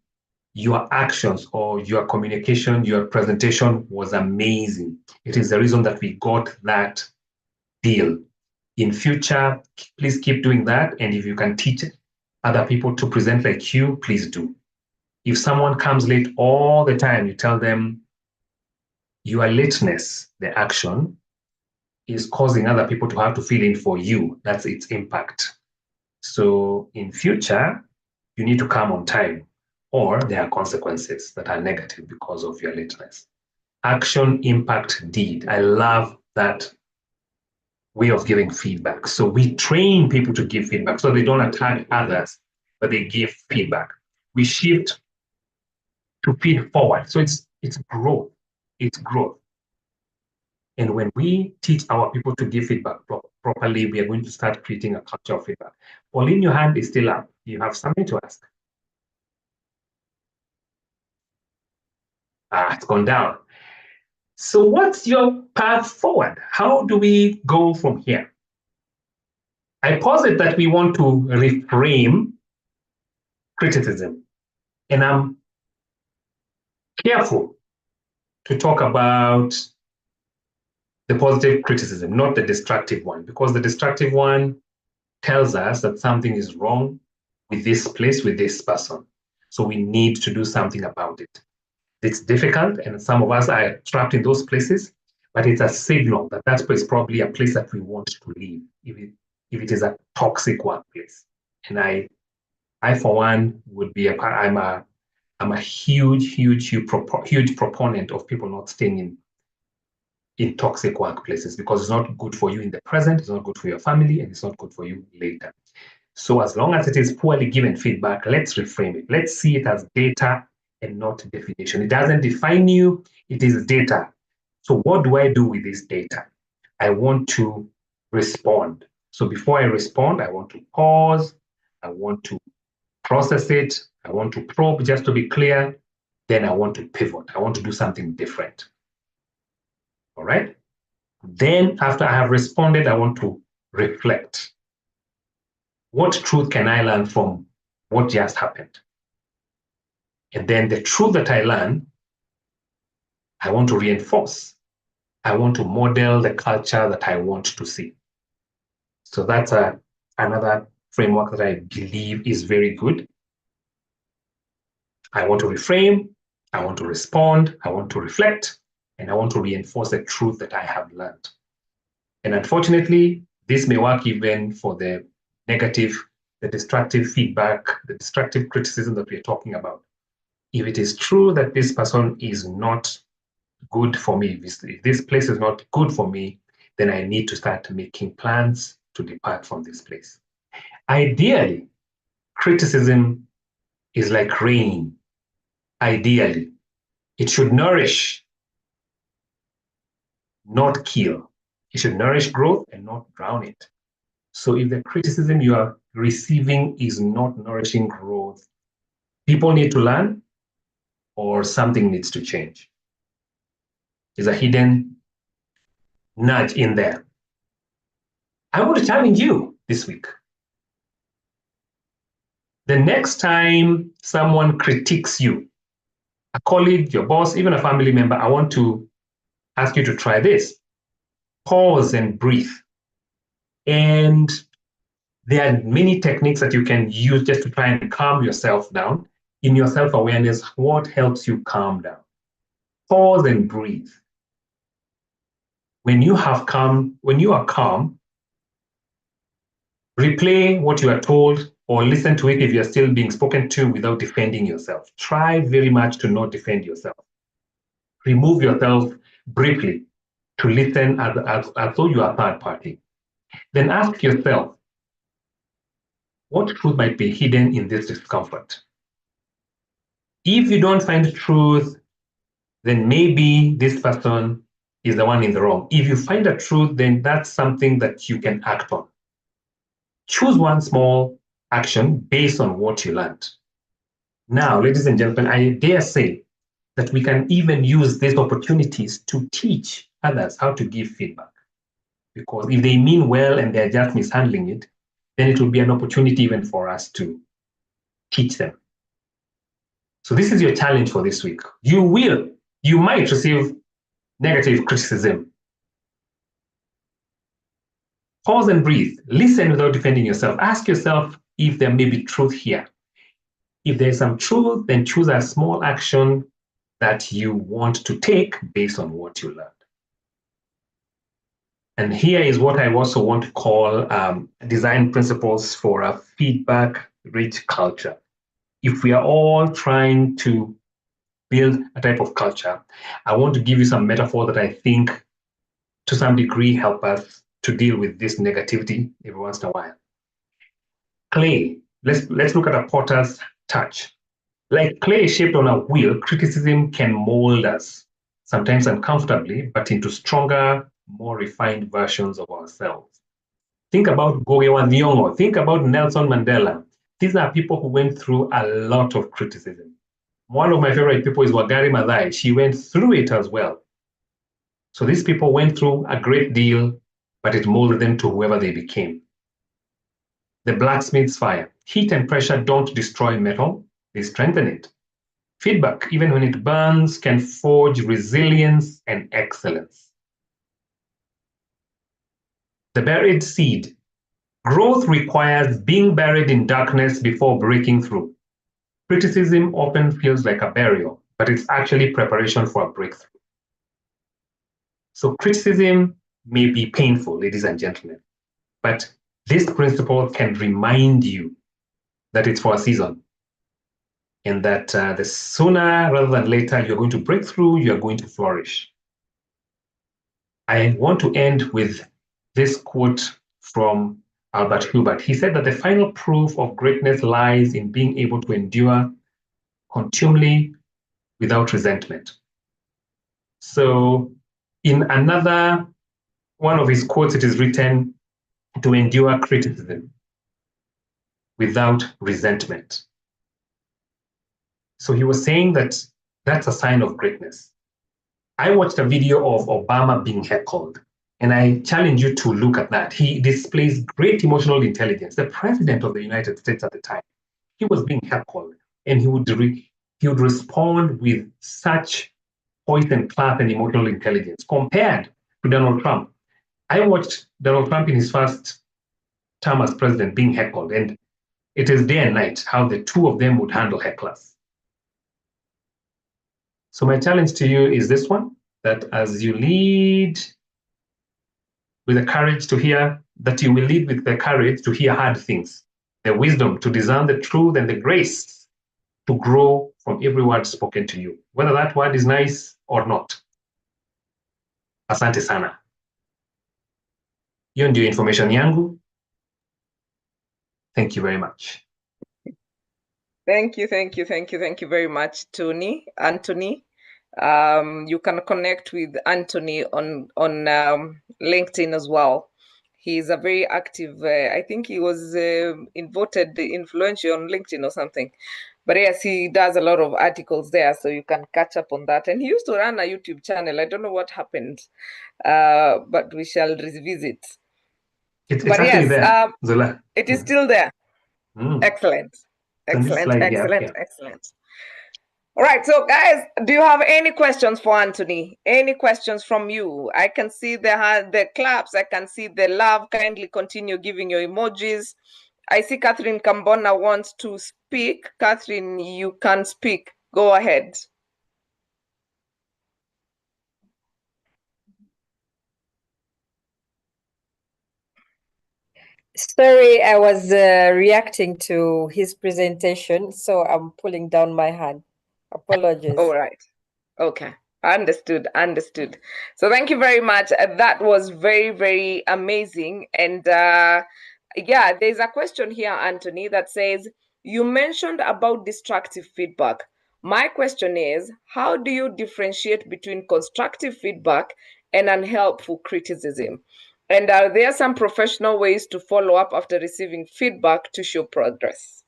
your actions or your communication, your presentation was amazing. It is the reason that we got that deal. In future, please keep doing that. And if you can teach other people to present like you, please do. If someone comes late all the time, you tell them your lateness, the action, is causing other people to have to fill in for you. That's its impact. So in future, you need to come on time, or there are consequences that are negative because of your lateness. Action, impact, deed. I love that way of giving feedback. So we train people to give feedback so they don't attack others, but they give feedback. We shift to feed forward. So it's growth. It's growth. And when we teach our people to give feedback properly, we are going to start creating a culture of feedback. Pauline, your hand is still up. You have something to ask. It's gone down. So what's your path forward? How do we go from here? I posit that we want to reframe criticism. And I'm careful to talk about the positive criticism, not the destructive one, because the destructive one tells us that something is wrong with this place, with this person. So we need to do something about it. It's difficult, and some of us are trapped in those places, but it's a signal that that place is probably a place that we want to leave, if it is a toxic workplace. And I for one would be I'm a huge proponent of people not staying in toxic workplaces because it's not good for you in the present, it's not good for your family, and it's not good for you later. So as long as it is poorly given feedback, let's reframe it. Let's see it as data and not definition. It doesn't define you, it is data. So what do I do with this data? I want to respond. So before I respond, I want to pause, I want to process it, I want to probe just to be clear, then I want to pivot. I want to do something different. All right? Then after I have responded, I want to reflect. What truth can I learn from what just happened? And then the truth that I learn, I want to reinforce. I want to model the culture that I want to see. So that's another framework that I believe is very good. I want to reframe, I want to respond, I want to reflect, and I want to reinforce the truth that I have learned. And unfortunately, this may work even for the negative, the destructive feedback, the destructive criticism that we're talking about. If it is true that this person is not good for me, if this place is not good for me, then I need to start making plans to depart from this place. Ideally, criticism is like rain. Ideally, it should nourish, not kill. It should nourish growth and not drown it. So if the criticism you are receiving is not nourishing growth, people need to learn or something needs to change. There's a hidden nudge in there. I want to challenge you this week. The next time someone critiques you, a colleague, your boss, even a family member, I want to ask you to try this. Pause and breathe. And there are many techniques that you can use just to try and calm yourself down. In your self-awareness, what helps you calm down? Pause and breathe. When you are calm, replay what you are told or listen to it if you're still being spoken to without defending yourself. Try very much to not defend yourself. Remove yourself briefly to listen as though you are a third party. Then ask yourself, what truth might be hidden in this discomfort? If you don't find truth, then maybe this person is the one in the wrong. If you find a truth, then that's something that you can act on. Choose one small action based on what you learned. Now, ladies and gentlemen, I dare say that we can even use these opportunities to teach others how to give feedback. Because if they mean well and they're just mishandling it, then it will be an opportunity even for us to teach them. So this is your challenge for this week. You might receive negative criticism. Pause and breathe. Listen without defending yourself. Ask yourself if there may be truth here. If there's some truth, then choose a small action that you want to take based on what you learned. And here is what I also want to call design principles for a feedback-rich culture. If we are all trying to build a type of culture, I want to give you some metaphor that I think to some degree help us to deal with this negativity every once in a while. Clay. Let's look at a potter's touch. Like clay shaped on a wheel, criticism can mold us, sometimes uncomfortably, but into stronger, more refined versions of ourselves. Think about Goge wa Thiong'o. Think about Nelson Mandela. These are people who went through a lot of criticism. One of my favorite people is Wangari Maathai. She went through it as well. So these people went through a great deal, but it molded them to whoever they became. The blacksmith's fire. Heat and pressure don't destroy metal, they strengthen it. Feedback, even when it burns, can forge resilience and excellence. The buried seed. Growth requires being buried in darkness before breaking through. Criticism often feels like a burial, but it's actually preparation for a breakthrough. So criticism may be painful, ladies and gentlemen, but this principle can remind you that it's for a season and that the sooner rather than later you're going to break through, you're going to flourish. I want to end with this quote from Albert Hubert. He said that the final proof of greatness lies in being able to endure contumely without resentment. So in another one of his quotes, it is written, to endure criticism without resentment. So he was saying that that's a sign of greatness. I watched a video of Obama being heckled, and I challenge you to look at that. He displays great emotional intelligence. The president of the United States at the time, he was being heckled, and he he would respond with such poise and class and emotional intelligence compared to Donald Trump. I watched Donald Trump in his first term as president being heckled, and it is day and night how the two of them would handle hecklers. So my challenge to you is this one, that as you lead with the courage to hear, that you will lead with the courage to hear hard things, the wisdom to discern the truth, and the grace to grow from every word spoken to you, whether that word is nice or not. Asante sana. Hiyo ndio information yangu. Thank you very much. Thank you very much, Anthony. You can connect with Anthony on LinkedIn as well. He's a very active, I think he was voted influential on LinkedIn or something. But yes, he does a lot of articles there, so you can catch up on that. And he used to run a YouTube channel. I don't know what happened, but we shall revisit. It's actually there, Zola. It is still there. Excellent. All right, so guys, do you have any questions for Anthony? Any questions from you? I can see the claps. I can see the love. Kindly continue giving your emojis. I see Catherine Kambona wants to speak. Catherine, you can speak. Go ahead. Sorry, I was reacting to his presentation, so I'm pulling down my hand. Apologies. All right. Okay. Understood. So thank you very much. That was very, very amazing. And yeah, there's a question here, Anthony, that says, you mentioned about destructive feedback. My question is, how do you differentiate between constructive feedback and unhelpful criticism? And are there some professional ways to follow up after receiving feedback to show progress?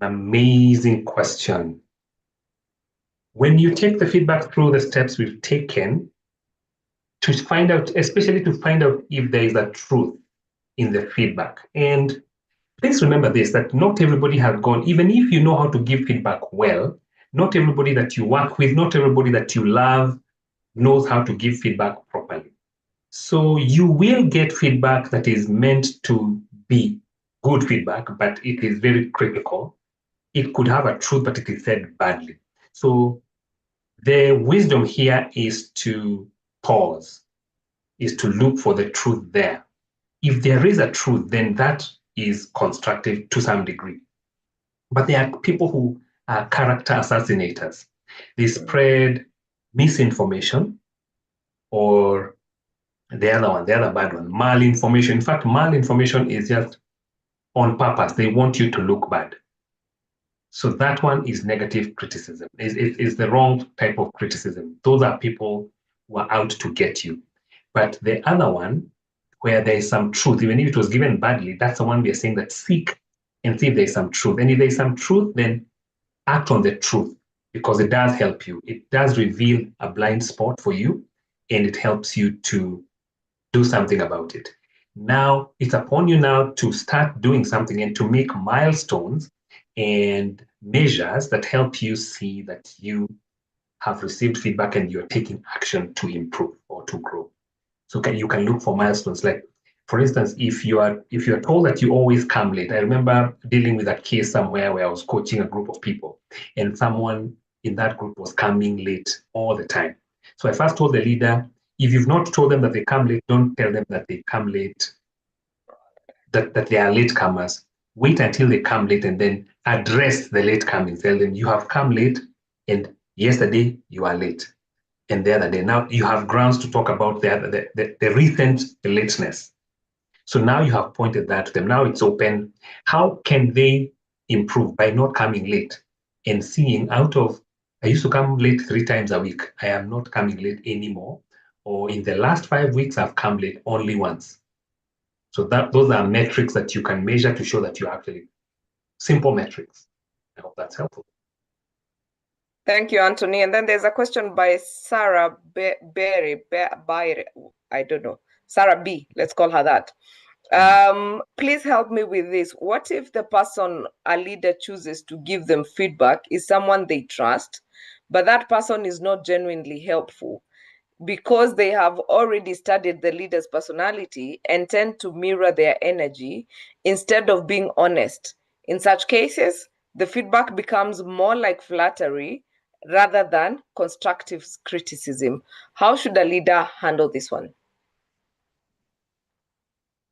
An amazing question. When you take the feedback through the steps we've taken to find out, especially to find out if there is a truth in the feedback. And please remember this, that not everybody has gone, even if you know how to give feedback well, not everybody that you work with, not everybody that you love knows how to give feedback properly. So you will get feedback that is meant to be good feedback, but it is very critical. It could have a truth, but it is said badly. So the wisdom here is to pause, is to look for the truth there. If there is a truth, then that is constructive to some degree. But there are people who are character assassinators. They spread misinformation, or the other bad one, malinformation. In fact, malinformation is just on purpose. They want you to look bad. So that one is negative criticism. It's the wrong type of criticism. Those are people who are out to get you. But the other one, where there is some truth, even if it was given badly, that's the one we are saying that seek and see if there's some truth. And if there's some truth, then act on the truth, because it does help you. It does reveal a blind spot for you, and it helps you to do something about it. Now, it's upon you now to start doing something and to make milestones and measures that help you see that you have received feedback and you're taking action to improve or to grow. So you can look for milestones. Like, for instance, if you are told that you always come late. I remember dealing with a case somewhere where I was coaching a group of people, and someone in that group was coming late all the time. So I first told the leader, if you've not told them that they come late, don't tell them that they come late, that they are late comers. Wait until they come late and then address the late coming. Tell them you have come late, and yesterday you are late, and the other day. Now you have grounds to talk about the recent lateness. So now you have pointed that to them. Now it's open. How can they improve? By not coming late and seeing, out of, I used to come late 3 times a week, I am not coming late anymore. Or in the last 5 weeks, I've come late only once. So those are metrics that you can measure to show that you're actually, simple metrics. I hope that's helpful. Thank you, Anthony. And then there's a question by Sarah Berry, I don't know, Sarah B, let's call her that. Please help me with this. What if the person a leader chooses to give them feedback is someone they trust, but that person is not genuinely helpful because they have already studied the leader's personality and tend to mirror their energy instead of being honest? In such cases, the feedback becomes more like flattery rather than constructive criticism. How should a leader handle this one?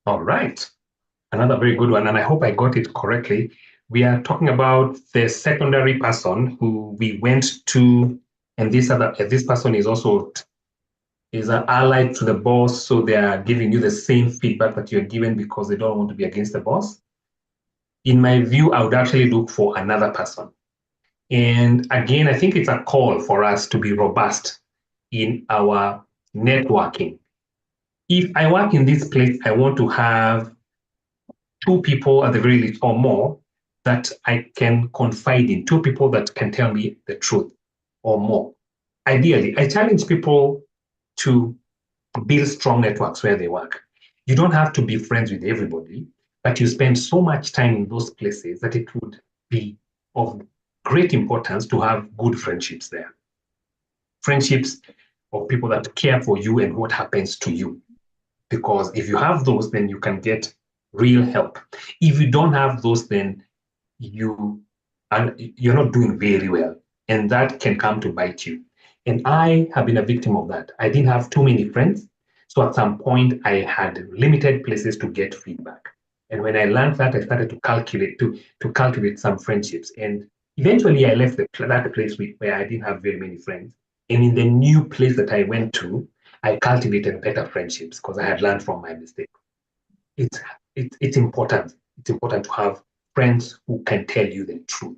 All right. Another very good one, and I hope I got it correctly. We are talking about the secondary person who we went to, and this person is also an ally to the boss, so they are giving you the same feedback that you're given because they don't want to be against the boss. In my view, I would actually look for another person. And again, I think it's a call for us to be robust in our networking. If I work in this place, I want to have 2 people at the very least or more that I can confide in, 2 people that can tell me the truth or more. Ideally, I challenge people to build strong networks where they work. You don't have to be friends with everybody, but you spend so much time in those places that it would be of great importance to have good friendships there. Friendships of people that care for you and what happens to you. Because if you have those, then you can get real help. If you don't have those, then you're not doing very well, and that can come to bite you. And I have been a victim of that. I didn't have too many friends, so at some point I had limited places to get feedback. And when I learned that, I started to cultivate some friendships. And eventually I left that place where I didn't have very many friends. And in the new place that I went to, I cultivated better friendships because I had learned from my mistake. It's important. It's important to have friends who can tell you the truth.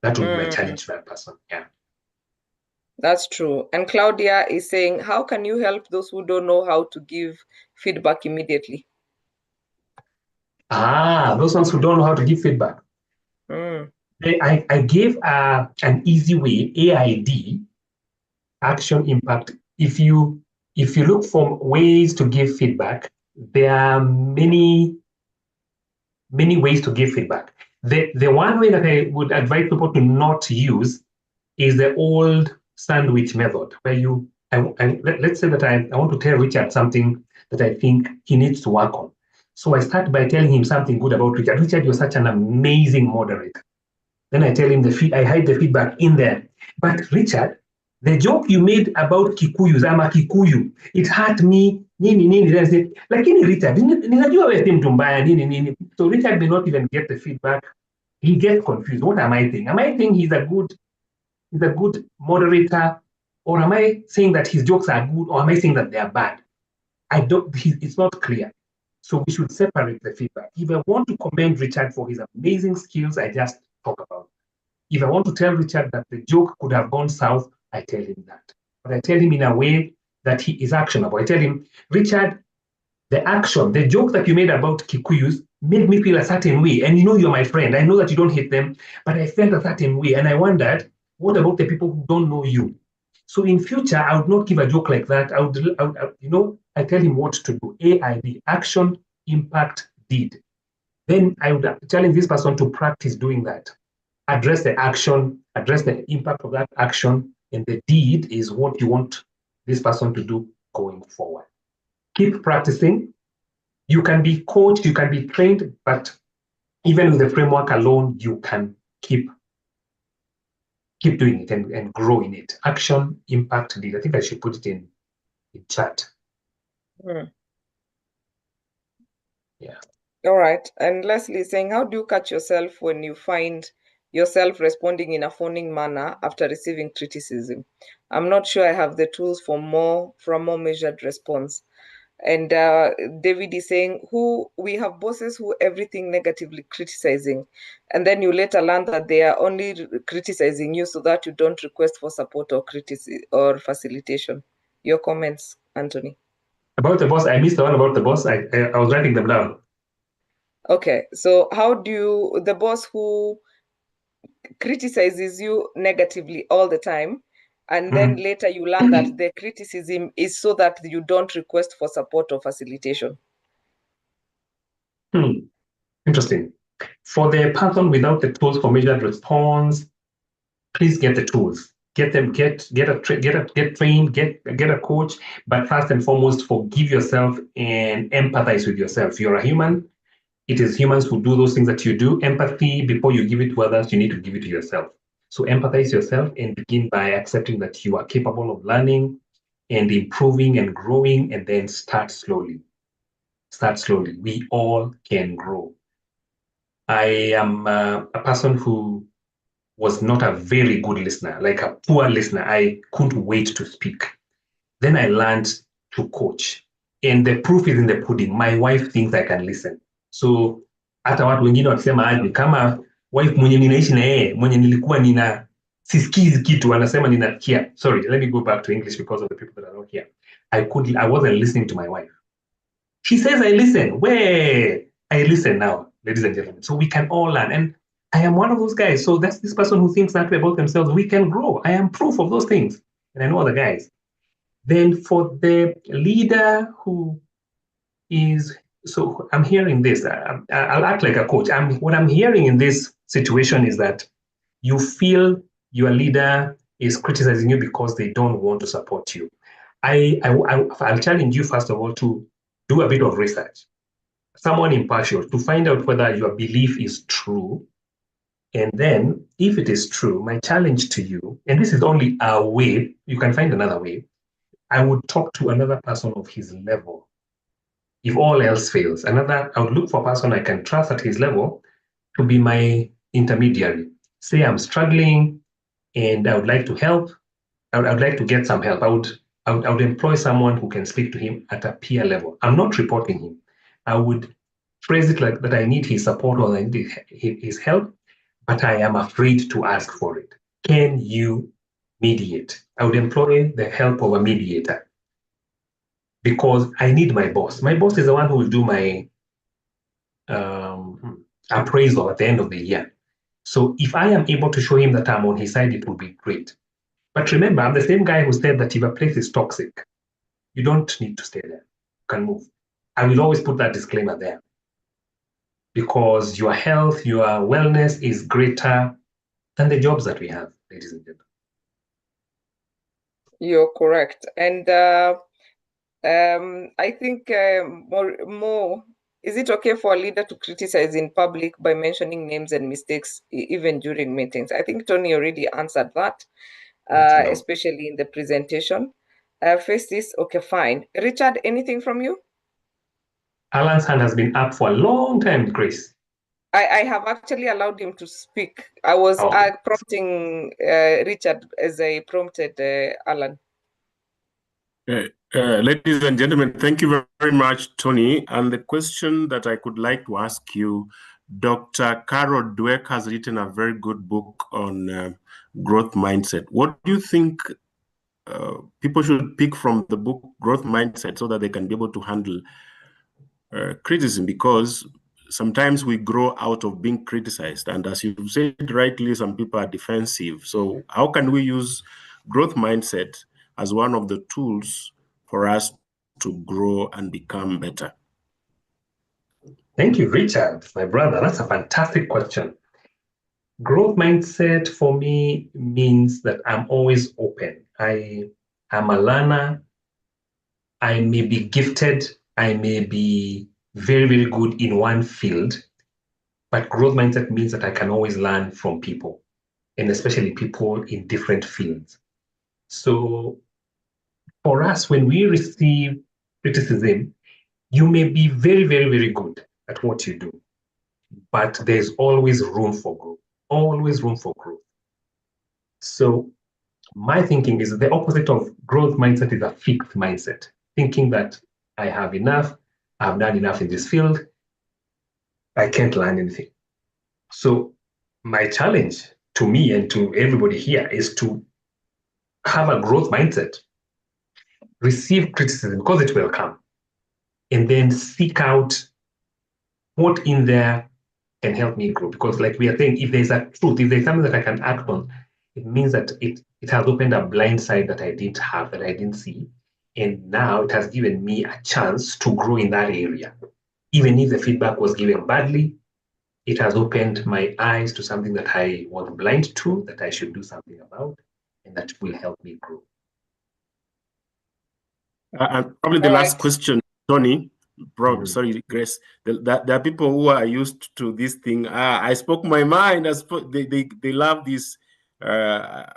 That would be my challenge to that person. Yeah. That's true. And Claudia is saying, how can you help those who don't know how to give feedback immediately? Those ones who don't know how to give feedback. I gave an easy way, AID, action impact. If you look for ways to give feedback, there are many ways to give feedback. The one way that I would advise people to not use is the old sandwich method, where let's say that I want to tell Richard something that I think he needs to work on. So I start by telling him something good about Richard. Richard, you're such an amazing moderator. Then I tell him I hide the feedback in there. But Richard, the joke you made about Kikuyus, I'm a Kikuyu, it hurt me, nini. Then I say, lakini Richard, ninajua wewe si mtu mbaya, nini. So Richard may not even get the feedback. He gets confused. What am I saying? Am I saying he's a good moderator, or am I saying that his jokes are good, or am I saying that they are bad? It's not clear. So we should separate the feedback. If I want to commend Richard for his amazing skills, I just talk about it. If I want to tell Richard that the joke could have gone south, I tell him that. But I tell him in a way that he is actionable. I tell him, Richard, the joke that you made about Kikuyus made me feel a certain way. And you're my friend. I know that you don't hate them, but I felt a certain way. And I wondered, what about the people who don't know you? So in future, I would not give a joke like that. I tell him what to do. AID, action, impact, deed. Then I would challenge this person to practice doing that. Address the action, address the impact of that action, and the deed is what you want this person to do going forward. Keep practicing. You can be coached, you can be trained, but even with the framework alone, you can keep doing it and grow in it. Action, impact, deed. I think I should put it in chat. Yeah. All right. And Leslie is saying, how do you catch yourself when you find yourself responding in a phoning manner after receiving criticism? I'm not sure I have the tools for a more measured response. And David is saying, we have bosses who everything negatively criticizing, and then you later learn that they are only criticizing you so that you don't request for support or criticism or facilitation. Your comments, Anthony? About the boss, I missed the one about the boss. I was writing them down. Okay, so how do the boss who criticizes you negatively all the time, and then later you learn that the criticism is so that you don't request for support or facilitation? Interesting. For the person without the tools for measured response, please get the tools. Get them. Get trained. Get a coach. But first and foremost, forgive yourself and empathize with yourself. You're a human. It is humans who do those things that you do. Empathy, before you give it to others, you need to give it to yourself. So empathize yourself and begin by accepting that you are capable of learning and improving and growing, and then start slowly. Start slowly. We all can grow. I am a person who was not a very good listener, like a poor listener. I couldn't wait to speak. Then I learned to coach. And the proof is in the pudding. My wife thinks I can listen. So hata watu wengine wakisema aje, kama wife mwenye ninaishi na yeye, mwenye nilikuwa nina sisikizi kitu, anasema ninakia. Sorry, let me go back to English because of the people that are not here. I wasn't listening to my wife. She says I listen. Where I listen now, ladies and gentlemen. So we can all learn. And I am one of those guys. So that's this person who thinks that way about themselves. We can grow. I am proof of those things. And I know other guys. Then for the leader who is, so I'm hearing this, I'll act like a coach. What I'm hearing in this situation is that you feel your leader is criticizing you because they don't want to support you. I'll challenge you, first of all, to do a bit of research. Someone impartial, to find out whether your belief is true. And then, if it is true, my challenge to you, and this is only a way, you can find another way, I would talk to another person of his level. If all else fails, I would look for a person I can trust at his level to be my intermediary. Say I'm struggling and I would like to help. I would like to get some help. I would employ someone who can speak to him at a peer level. I'm not reporting him. I would phrase it like that I need his support or I need his help, but I am afraid to ask for it. Can you mediate? I would employ the help of a mediator because I need my boss. My boss is the one who will do my appraisal at the end of the year. So if I am able to show him that I'm on his side, it will be great. But remember, I'm the same guy who said that if a place is toxic, you don't need to stay there. You can move. I will always put that disclaimer there because your health, your wellness is greater than the jobs that we have, ladies and gentlemen. You're correct. And I think more, is it okay for a leader to criticize in public by mentioning names and mistakes even during meetings? I think Tony already answered that, especially in the presentation. First is, okay, fine. Richard, anything from you? Alan's hand has been up for a long time, Grace. I have actually allowed him to speak. I was prompting Richard as I prompted Alan. Ladies and gentlemen, thank you very much, Tony. And the question that I could like to ask you, Dr. Carol Dweck has written a very good book on growth mindset. What do you think people should pick from the book Growth Mindset so that they can be able to handle criticism? Because sometimes we grow out of being criticized. And as you said rightly, some people are defensive. So how can we use growth mindset as one of the tools for us to grow and become better? Thank you, Richard, my brother. That's a fantastic question. Growth mindset for me means that I'm always open. I am a learner. I may be gifted. I may be very, very good in one field, but growth mindset means that I can always learn from people, and especially people in different fields. So for us, when we receive criticism, you may be very, very, very good at what you do, but there's always room for growth, always room for growth. So my thinking is the opposite of growth mindset is a fixed mindset, thinking that I have enough, I've done enough in this field, I can't learn anything. So my challenge to me and to everybody here is to have a growth mindset, receive criticism because it will come, and then seek out what in there can help me grow. Because like we are saying, if there's a truth, if there's something that I can act on, it means that it has opened a blind side that I didn't have, that I didn't see. And now it has given me a chance to grow in that area. Even if the feedback was given badly, it has opened my eyes to something that I was blind to, that I should do something about, and that will help me grow. Probably the last question, Tony. Sorry, Grace. There are people who are used to this thing. I spoke my mind. They love this. Comment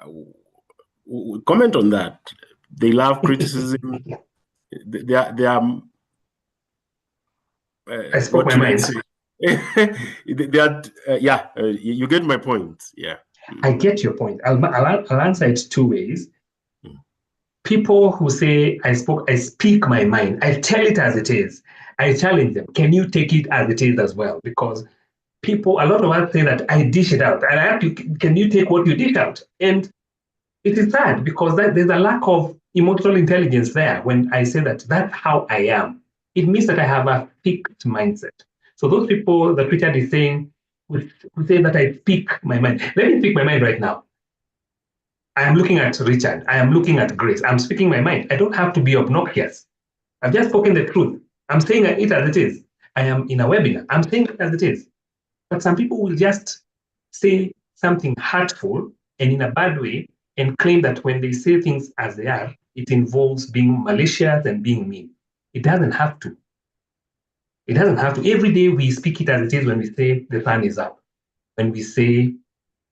on that. They love criticism. they are. I spoke my mind. You get my point. Yeah. I get your point. I'll answer it two ways. People who say I speak my mind, I tell it as it is. I challenge them. Can you take it as it is as well? Because a lot of us say that I dish it out. And I have to, can you take what you dish out? And it is sad because there's a lack of emotional intelligence there when I say that that's how I am. It means that I have a fixed mindset. So those people that Richard is saying, who say that I speak my mind. Let me speak my mind right now. I am looking at Richard. I am looking at Grace. I'm speaking my mind. I don't have to be obnoxious. I've just spoken the truth. I'm saying it as it is. I am in a webinar. I'm saying it as it is. But some people will just say something hurtful and in a bad way and claim that when they say things as they are, it involves being malicious and being mean. It doesn't have to. It doesn't have to. Every day we speak it as it is when we say the sun is up, when we say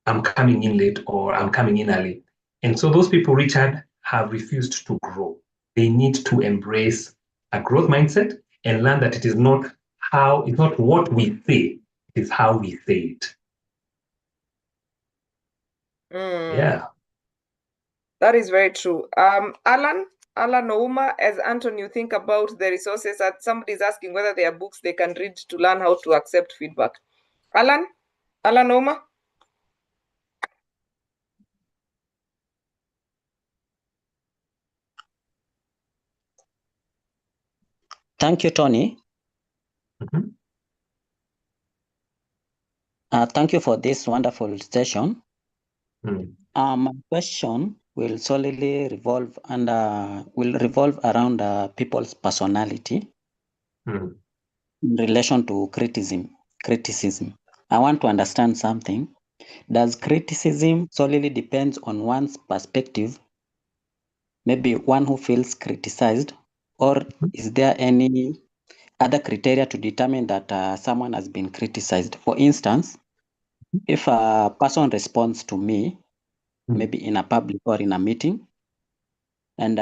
I'm coming in late or I'm coming in early. And so those people, Richard, have refused to grow. They need to embrace a growth mindset and learn that it's not what we say, it is how we say it. Yeah. That is very true. Alan Ouma, as Anton, you think about the resources that somebody's asking whether there are books they can read to learn how to accept feedback. Alan Ouma? Thank you, Tony. Mm-hmm. Thank you for this wonderful session. Mm. My question will solely revolve around people's personality in relation to criticism. I want to understand something. Does criticism solely depends on one's perspective? Maybe one who feels criticized, or is there any other criteria to determine that someone has been criticized? For instance, if a person responds to me, maybe in a public or in a meeting, and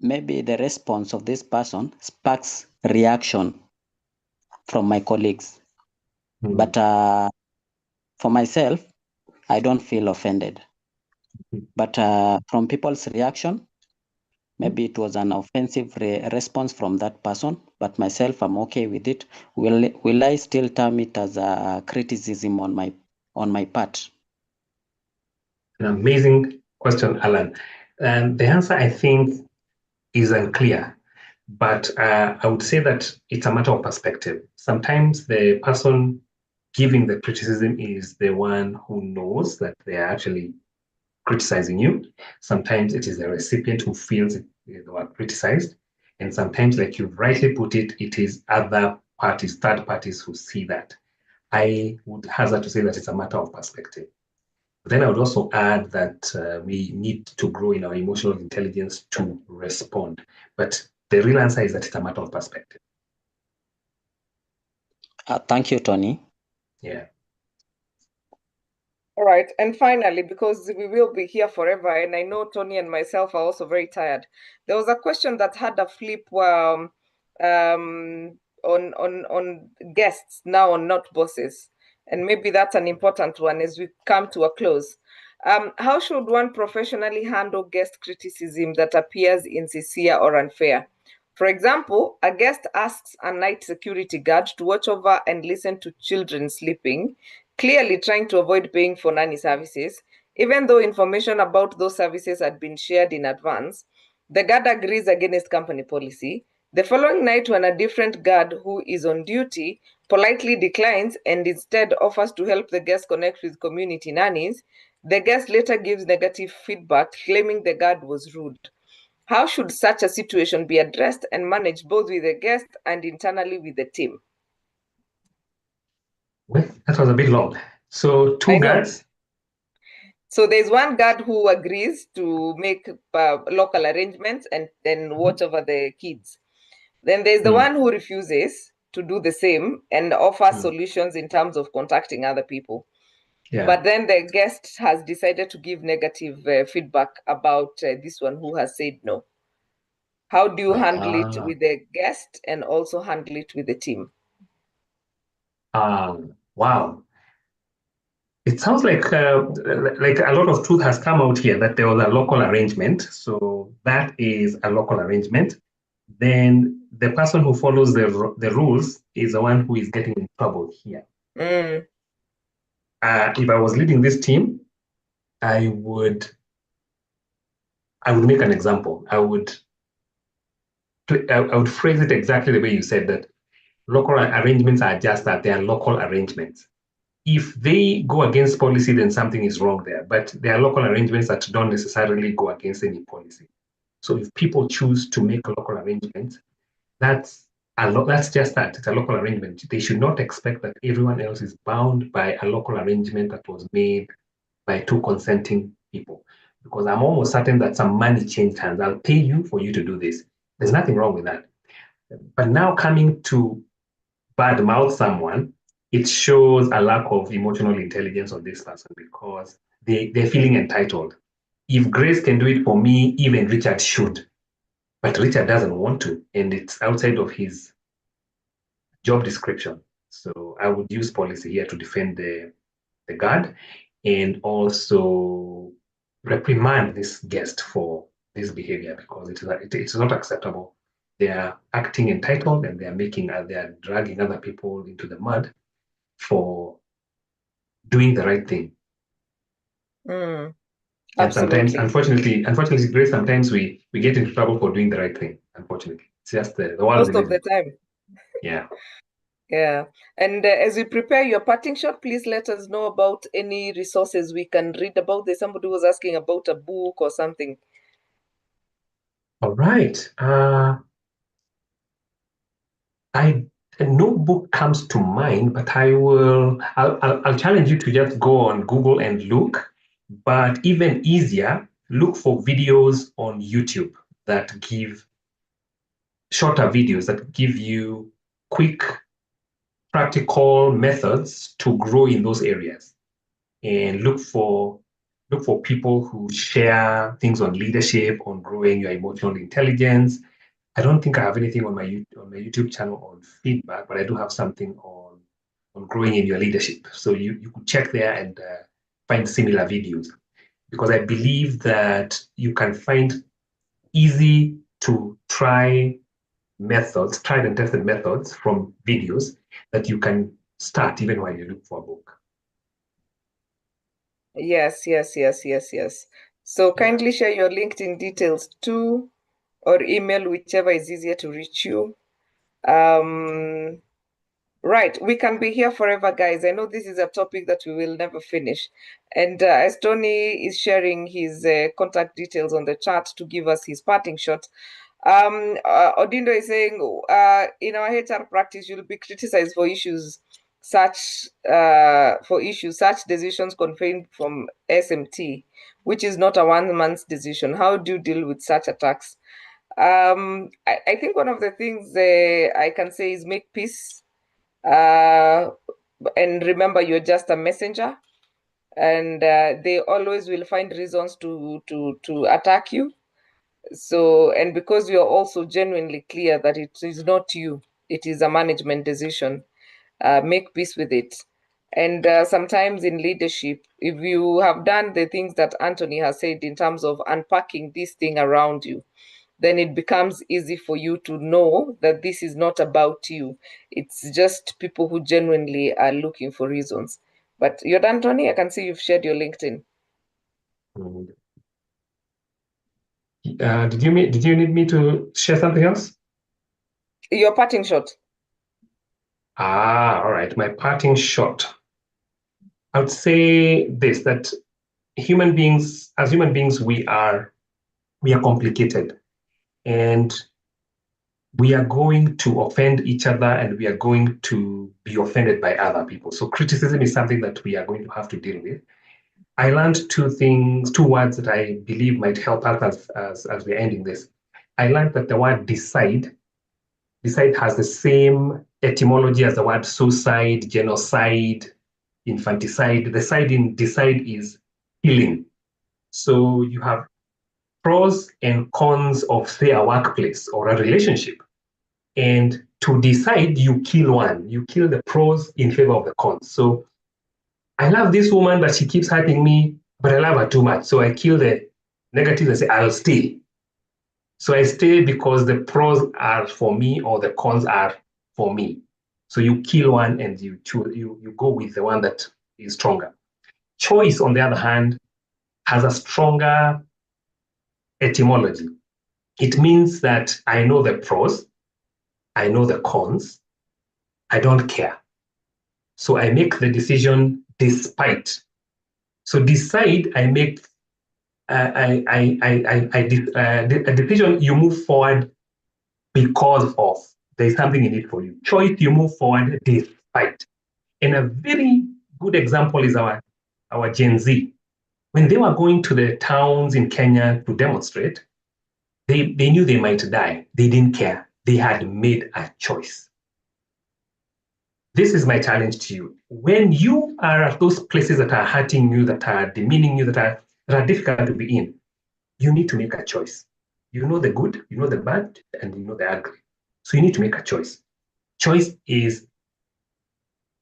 maybe the response of this person sparks reaction from my colleagues. But for myself, I don't feel offended. But from people's reaction, maybe it was an offensive response from that person, but myself, I'm okay with it. Will I still term it as a criticism on my part? An amazing question, Alan. And the answer, I think, is unclear. But I would say that it's a matter of perspective. Sometimes the person giving the criticism is the one who knows that they are actually criticizing you. Sometimes it is the recipient who feels they were criticized. And sometimes, like you've rightly put it, it is other parties, third parties who see that. I would hazard to say that it's a matter of perspective. Then I would also add that we need to grow in our emotional intelligence to respond. But the real answer is that it's a matter of perspective. Thank you, Tony. Yeah. All right. And finally, because we will be here forever, and I know Tony and myself are also very tired, there was a question that had a flip on guests now on not bosses. And maybe that's an important one as we come to a close. How should one professionally handle guest criticism that appears insincere or unfair? For example, a guest asks a night security guard to watch over and listen to children sleeping, clearly trying to avoid paying for nanny services, even though information about those services had been shared in advance. The guard agrees against company policy. The following night, when a different guard who is on duty politely declines and instead offers to help the guest connect with community nannies, the guest later gives negative feedback, claiming the guard was rude. How should such a situation be addressed and managed both with the guest and internally with the team? Well, that was a bit long. So two guards. So there's one guard who agrees to make local arrangements and then watch over the kids. Then there's the one who refuses to do the same and offers solutions in terms of contacting other people. Yeah. But then the guest has decided to give negative feedback about this one who has said no. How do you handle it with the guest and also handle it with the team? Wow. It sounds like a lot of truth has come out here, that there was a local arrangement. So that is a local arrangement. Then the person who follows the rules is the one who is getting in trouble here. If I was leading this team, I would make an example. I would phrase it exactly the way you said, that local arrangements are just that, they are local arrangements. If they go against policy, then something is wrong there. But there are local arrangements that don't necessarily go against any policy. So if people choose to make a local arrangement, that's just that. It's a local arrangement. They should not expect that everyone else is bound by a local arrangement that was made by two consenting people. Because I'm almost certain that some money changed hands. I'll pay you for you to do this. There's nothing wrong with that. But now coming to badmouth someone, it shows a lack of emotional intelligence of this person, because they're feeling entitled. If Grace can do it for me, even Richard should. But Richard doesn't want to, and it's outside of his job description. So I would use policy here to defend the guard, and also reprimand this guest for this behavior, because it's not acceptable. They are acting entitled, and they are dragging other people into the mud for doing the right thing. And sometimes, unfortunately, Grace, sometimes we get into trouble for doing the right thing. Unfortunately, it's just the world. Most of the time. Yeah. Yeah. And as we prepare your parting shot, please let us know about any resources we can read about. There's somebody who was asking about a book or something. All right. No book comes to mind, but I'll challenge you to just go on Google and look. But even easier, look for videos on YouTube that give shorter videos that give you quick, practical methods to grow in those areas. And look for people who share things on leadership, on growing your emotional intelligence. I don't think I have anything on my YouTube channel on feedback, but I do have something on growing in your leadership. So you could check there and find similar videos, because I believe that you can find easy to try methods, tried and tested methods from videos that you can start even while you look for a book. Yes. So kindly share your LinkedIn details too, or email, whichever is easier to reach you. Right, we can be here forever, guys. I know this is a topic that we will never finish. And as Tony is sharing his contact details on the chat to give us his parting shot, Odindo is saying, in our HR practice, you'll be criticized for issues such decisions contained from SMT, which is not a one-man's decision. How do you deal with such attacks? I think one of the things I can say is make peace. And remember, you're just a messenger, and they always will find reasons to attack you. So, and because you're also genuinely clear that it is not you, it is a management decision, make peace with it. And sometimes in leadership, if you have done the things that Anthony has said in terms of unpacking this thing around you, then it becomes easy for you to know that this is not about you. It's just people who genuinely are looking for reasons. But you're done, Tony? I can see you've shared your LinkedIn. Did you need me to share something else? Your parting shot. All right. My parting shot. I would say this, that as human beings, we are complicated. And we are going to offend each other and we are going to be offended by other people. So criticism is something that we are going to have to deal with. I learned two words that I believe might help us as we're ending this. I learned that the word decide has the same etymology as the word suicide, genocide, infanticide. The side in decide is killing. So you have pros and cons of, say, a workplace or a relationship. And to decide, you kill one. You kill the pros in favor of the cons. So I love this woman, but she keeps hurting me, but I love her too much. So I kill the negatives and say, I'll stay. So I stay because the pros are for me or the cons are for me. So you kill one and you choose, you go with the one that is stronger. Choice, on the other hand, has a stronger etymology. It means that I know the pros, I know the cons, I don't care. So I make the decision despite. So decide, I make a decision you move forward because of. There's something in it for you. Choice, you move forward despite. And a very good example is our Gen Z. When they were going to the towns in Kenya to demonstrate, they knew they might die. They didn't care. They had made a choice. This is my challenge to you. When you are at those places that are hurting you, that are demeaning you, that are difficult to be in, you need to make a choice. You know the good, you know the bad, and you know the ugly. So you need to make a choice. Choice is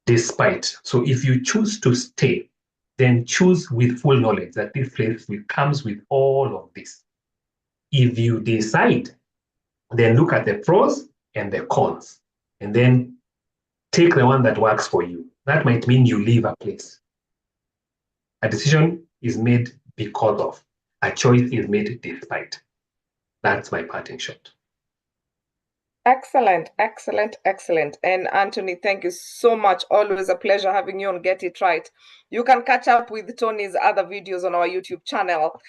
despite. So if you choose to stay, then choose with full knowledge that this place comes with all of this. If you decide, then look at the pros and the cons, and then take the one that works for you. That might mean you leave a place. A decision is made because of. A choice is made despite. That's my parting shot. Excellent, excellent, excellent. And Anthony, thank you so much. Always a pleasure having you on Get It Right. You can catch up with Tony's other videos on our YouTube channel.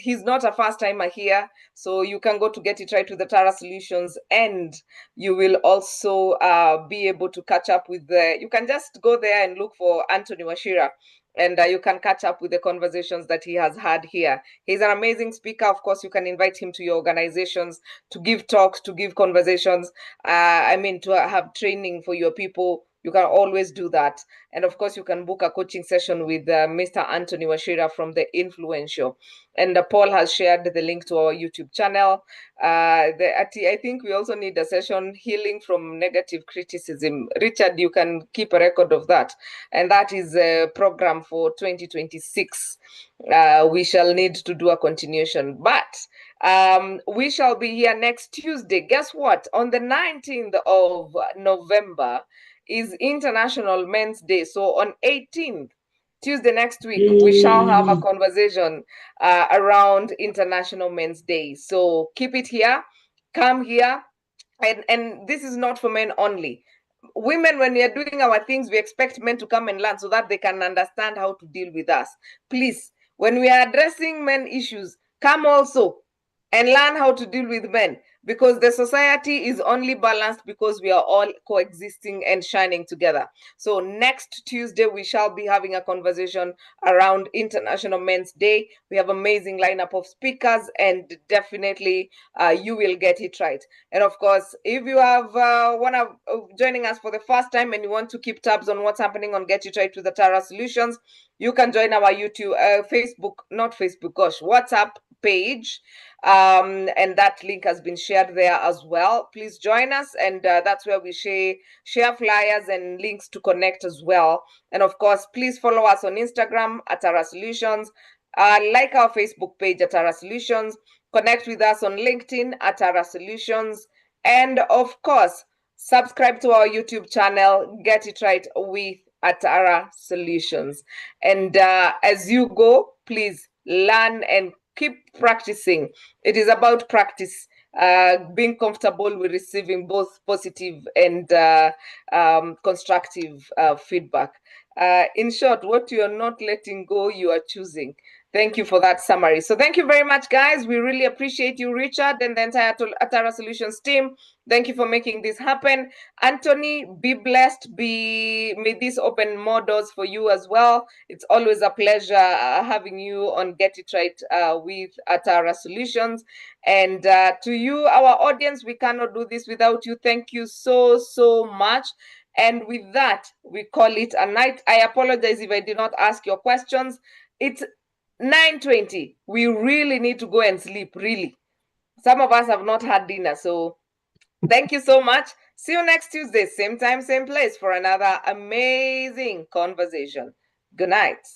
He's not a first timer here, so you can go to Get It Right with the Tara Solutions, and you will also be able to catch up with you can just go there and look for Anthony Wachira, and you can catch up with the conversations that he has had here. He's an amazing speaker. Of course, you can invite him to your organizations to give talks, to give conversations. To have training for your people. You can always do that. And of course, you can book a coaching session with Mr. Anthony Wachira from The Influential. And Paul has shared the link to our YouTube channel. I think we also need a session, Healing from Negative Criticism. Richard, you can keep a record of that. And that is a program for 2026. We shall need to do a continuation. But we shall be here next Tuesday. Guess what? On the 19th of November is International Men's Day. So on 18th, Tuesday next week, we shall have a conversation around International Men's Day. So keep it here, come here. And this is not for men only. Women, when we are doing our things, we expect men to come and learn so that they can understand how to deal with us. Please, when we are addressing men issues, come also and learn how to deal with men, because the society is only balanced because we are all coexisting and shining together. So next Tuesday, we shall be having a conversation around International Men's Day. We have amazing lineup of speakers, and definitely you will get it right. And of course, if you have joining us for the first time and you want to keep tabs on what's happening on Get It Right with the Tara Solutions, you can join our YouTube, WhatsApp page. And that link has been shared there as well. Please join us, and that's where we share flyers and links to connect as well. And of course, please follow us on Instagram at Tara Solutions, like our Facebook page at Tara Solutions, connect with us on LinkedIn at Tara Solutions, and of course, subscribe to our YouTube channel, Get It Right with Tara Solutions. And as you go, please learn and keep practicing. It is about practice, being comfortable with receiving both positive and constructive feedback. In short, what you are not letting go, you are choosing. Thank you for that summary. So thank you very much, guys. We really appreciate you, Richard, and the entire Tara Solutions team. Thank you for making this happen. Anthony, be blessed. May this open more doors for you as well. It's always a pleasure having you on Get It Right with Atara Solutions. And to you, our audience, we cannot do this without you. Thank you so much. And with that, we call it a night. I apologize if I did not ask your questions. It's 9:20. We really need to go and sleep, really. Some of us have not had dinner, so thank you so much. See you next Tuesday, same time, same place for another amazing conversation. Good night.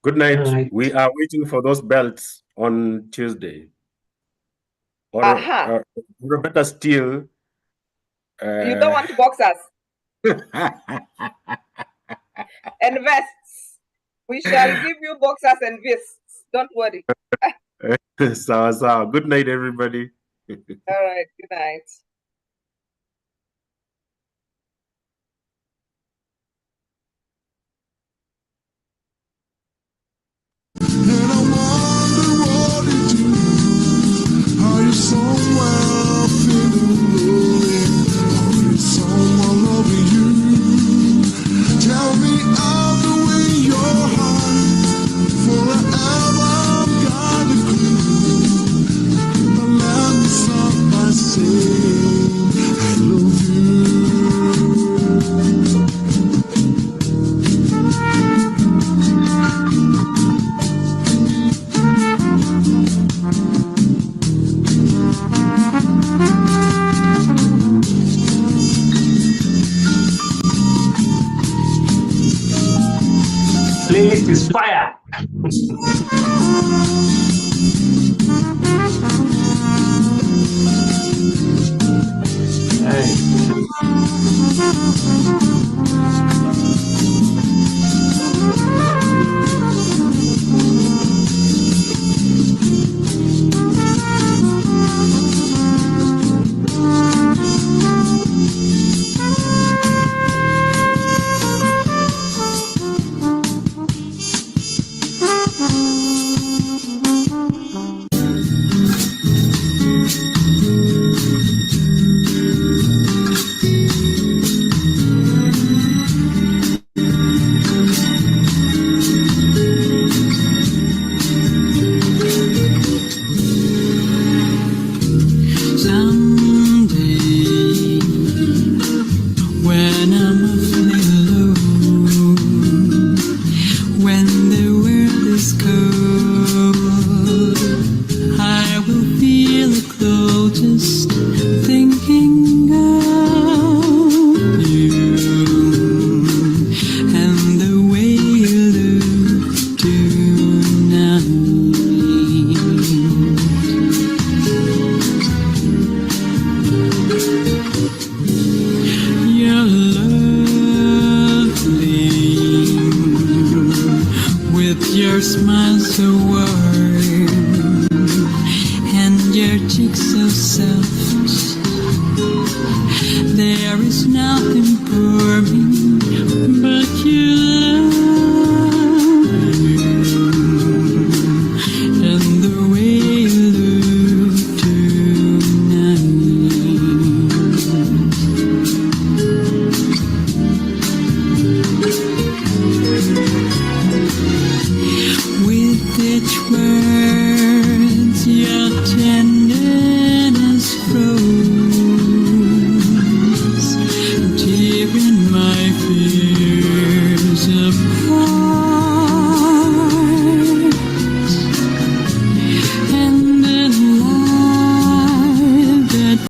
Good night. We are waiting for those belts on Tuesday. Or better still, you don't want boxers and vests. We shall give you boxers and vests. Don't worry. So, good night, everybody. All right. Good night. And I wonder what it do. Are you somewhere feeling lonely? Are you someone loving you? Tell me I'll do in your heart forever. I've got a clue. But let me start by saying I love you. Playlist is fire. Your smile so warm and your cheeks so soft. There is nothing for me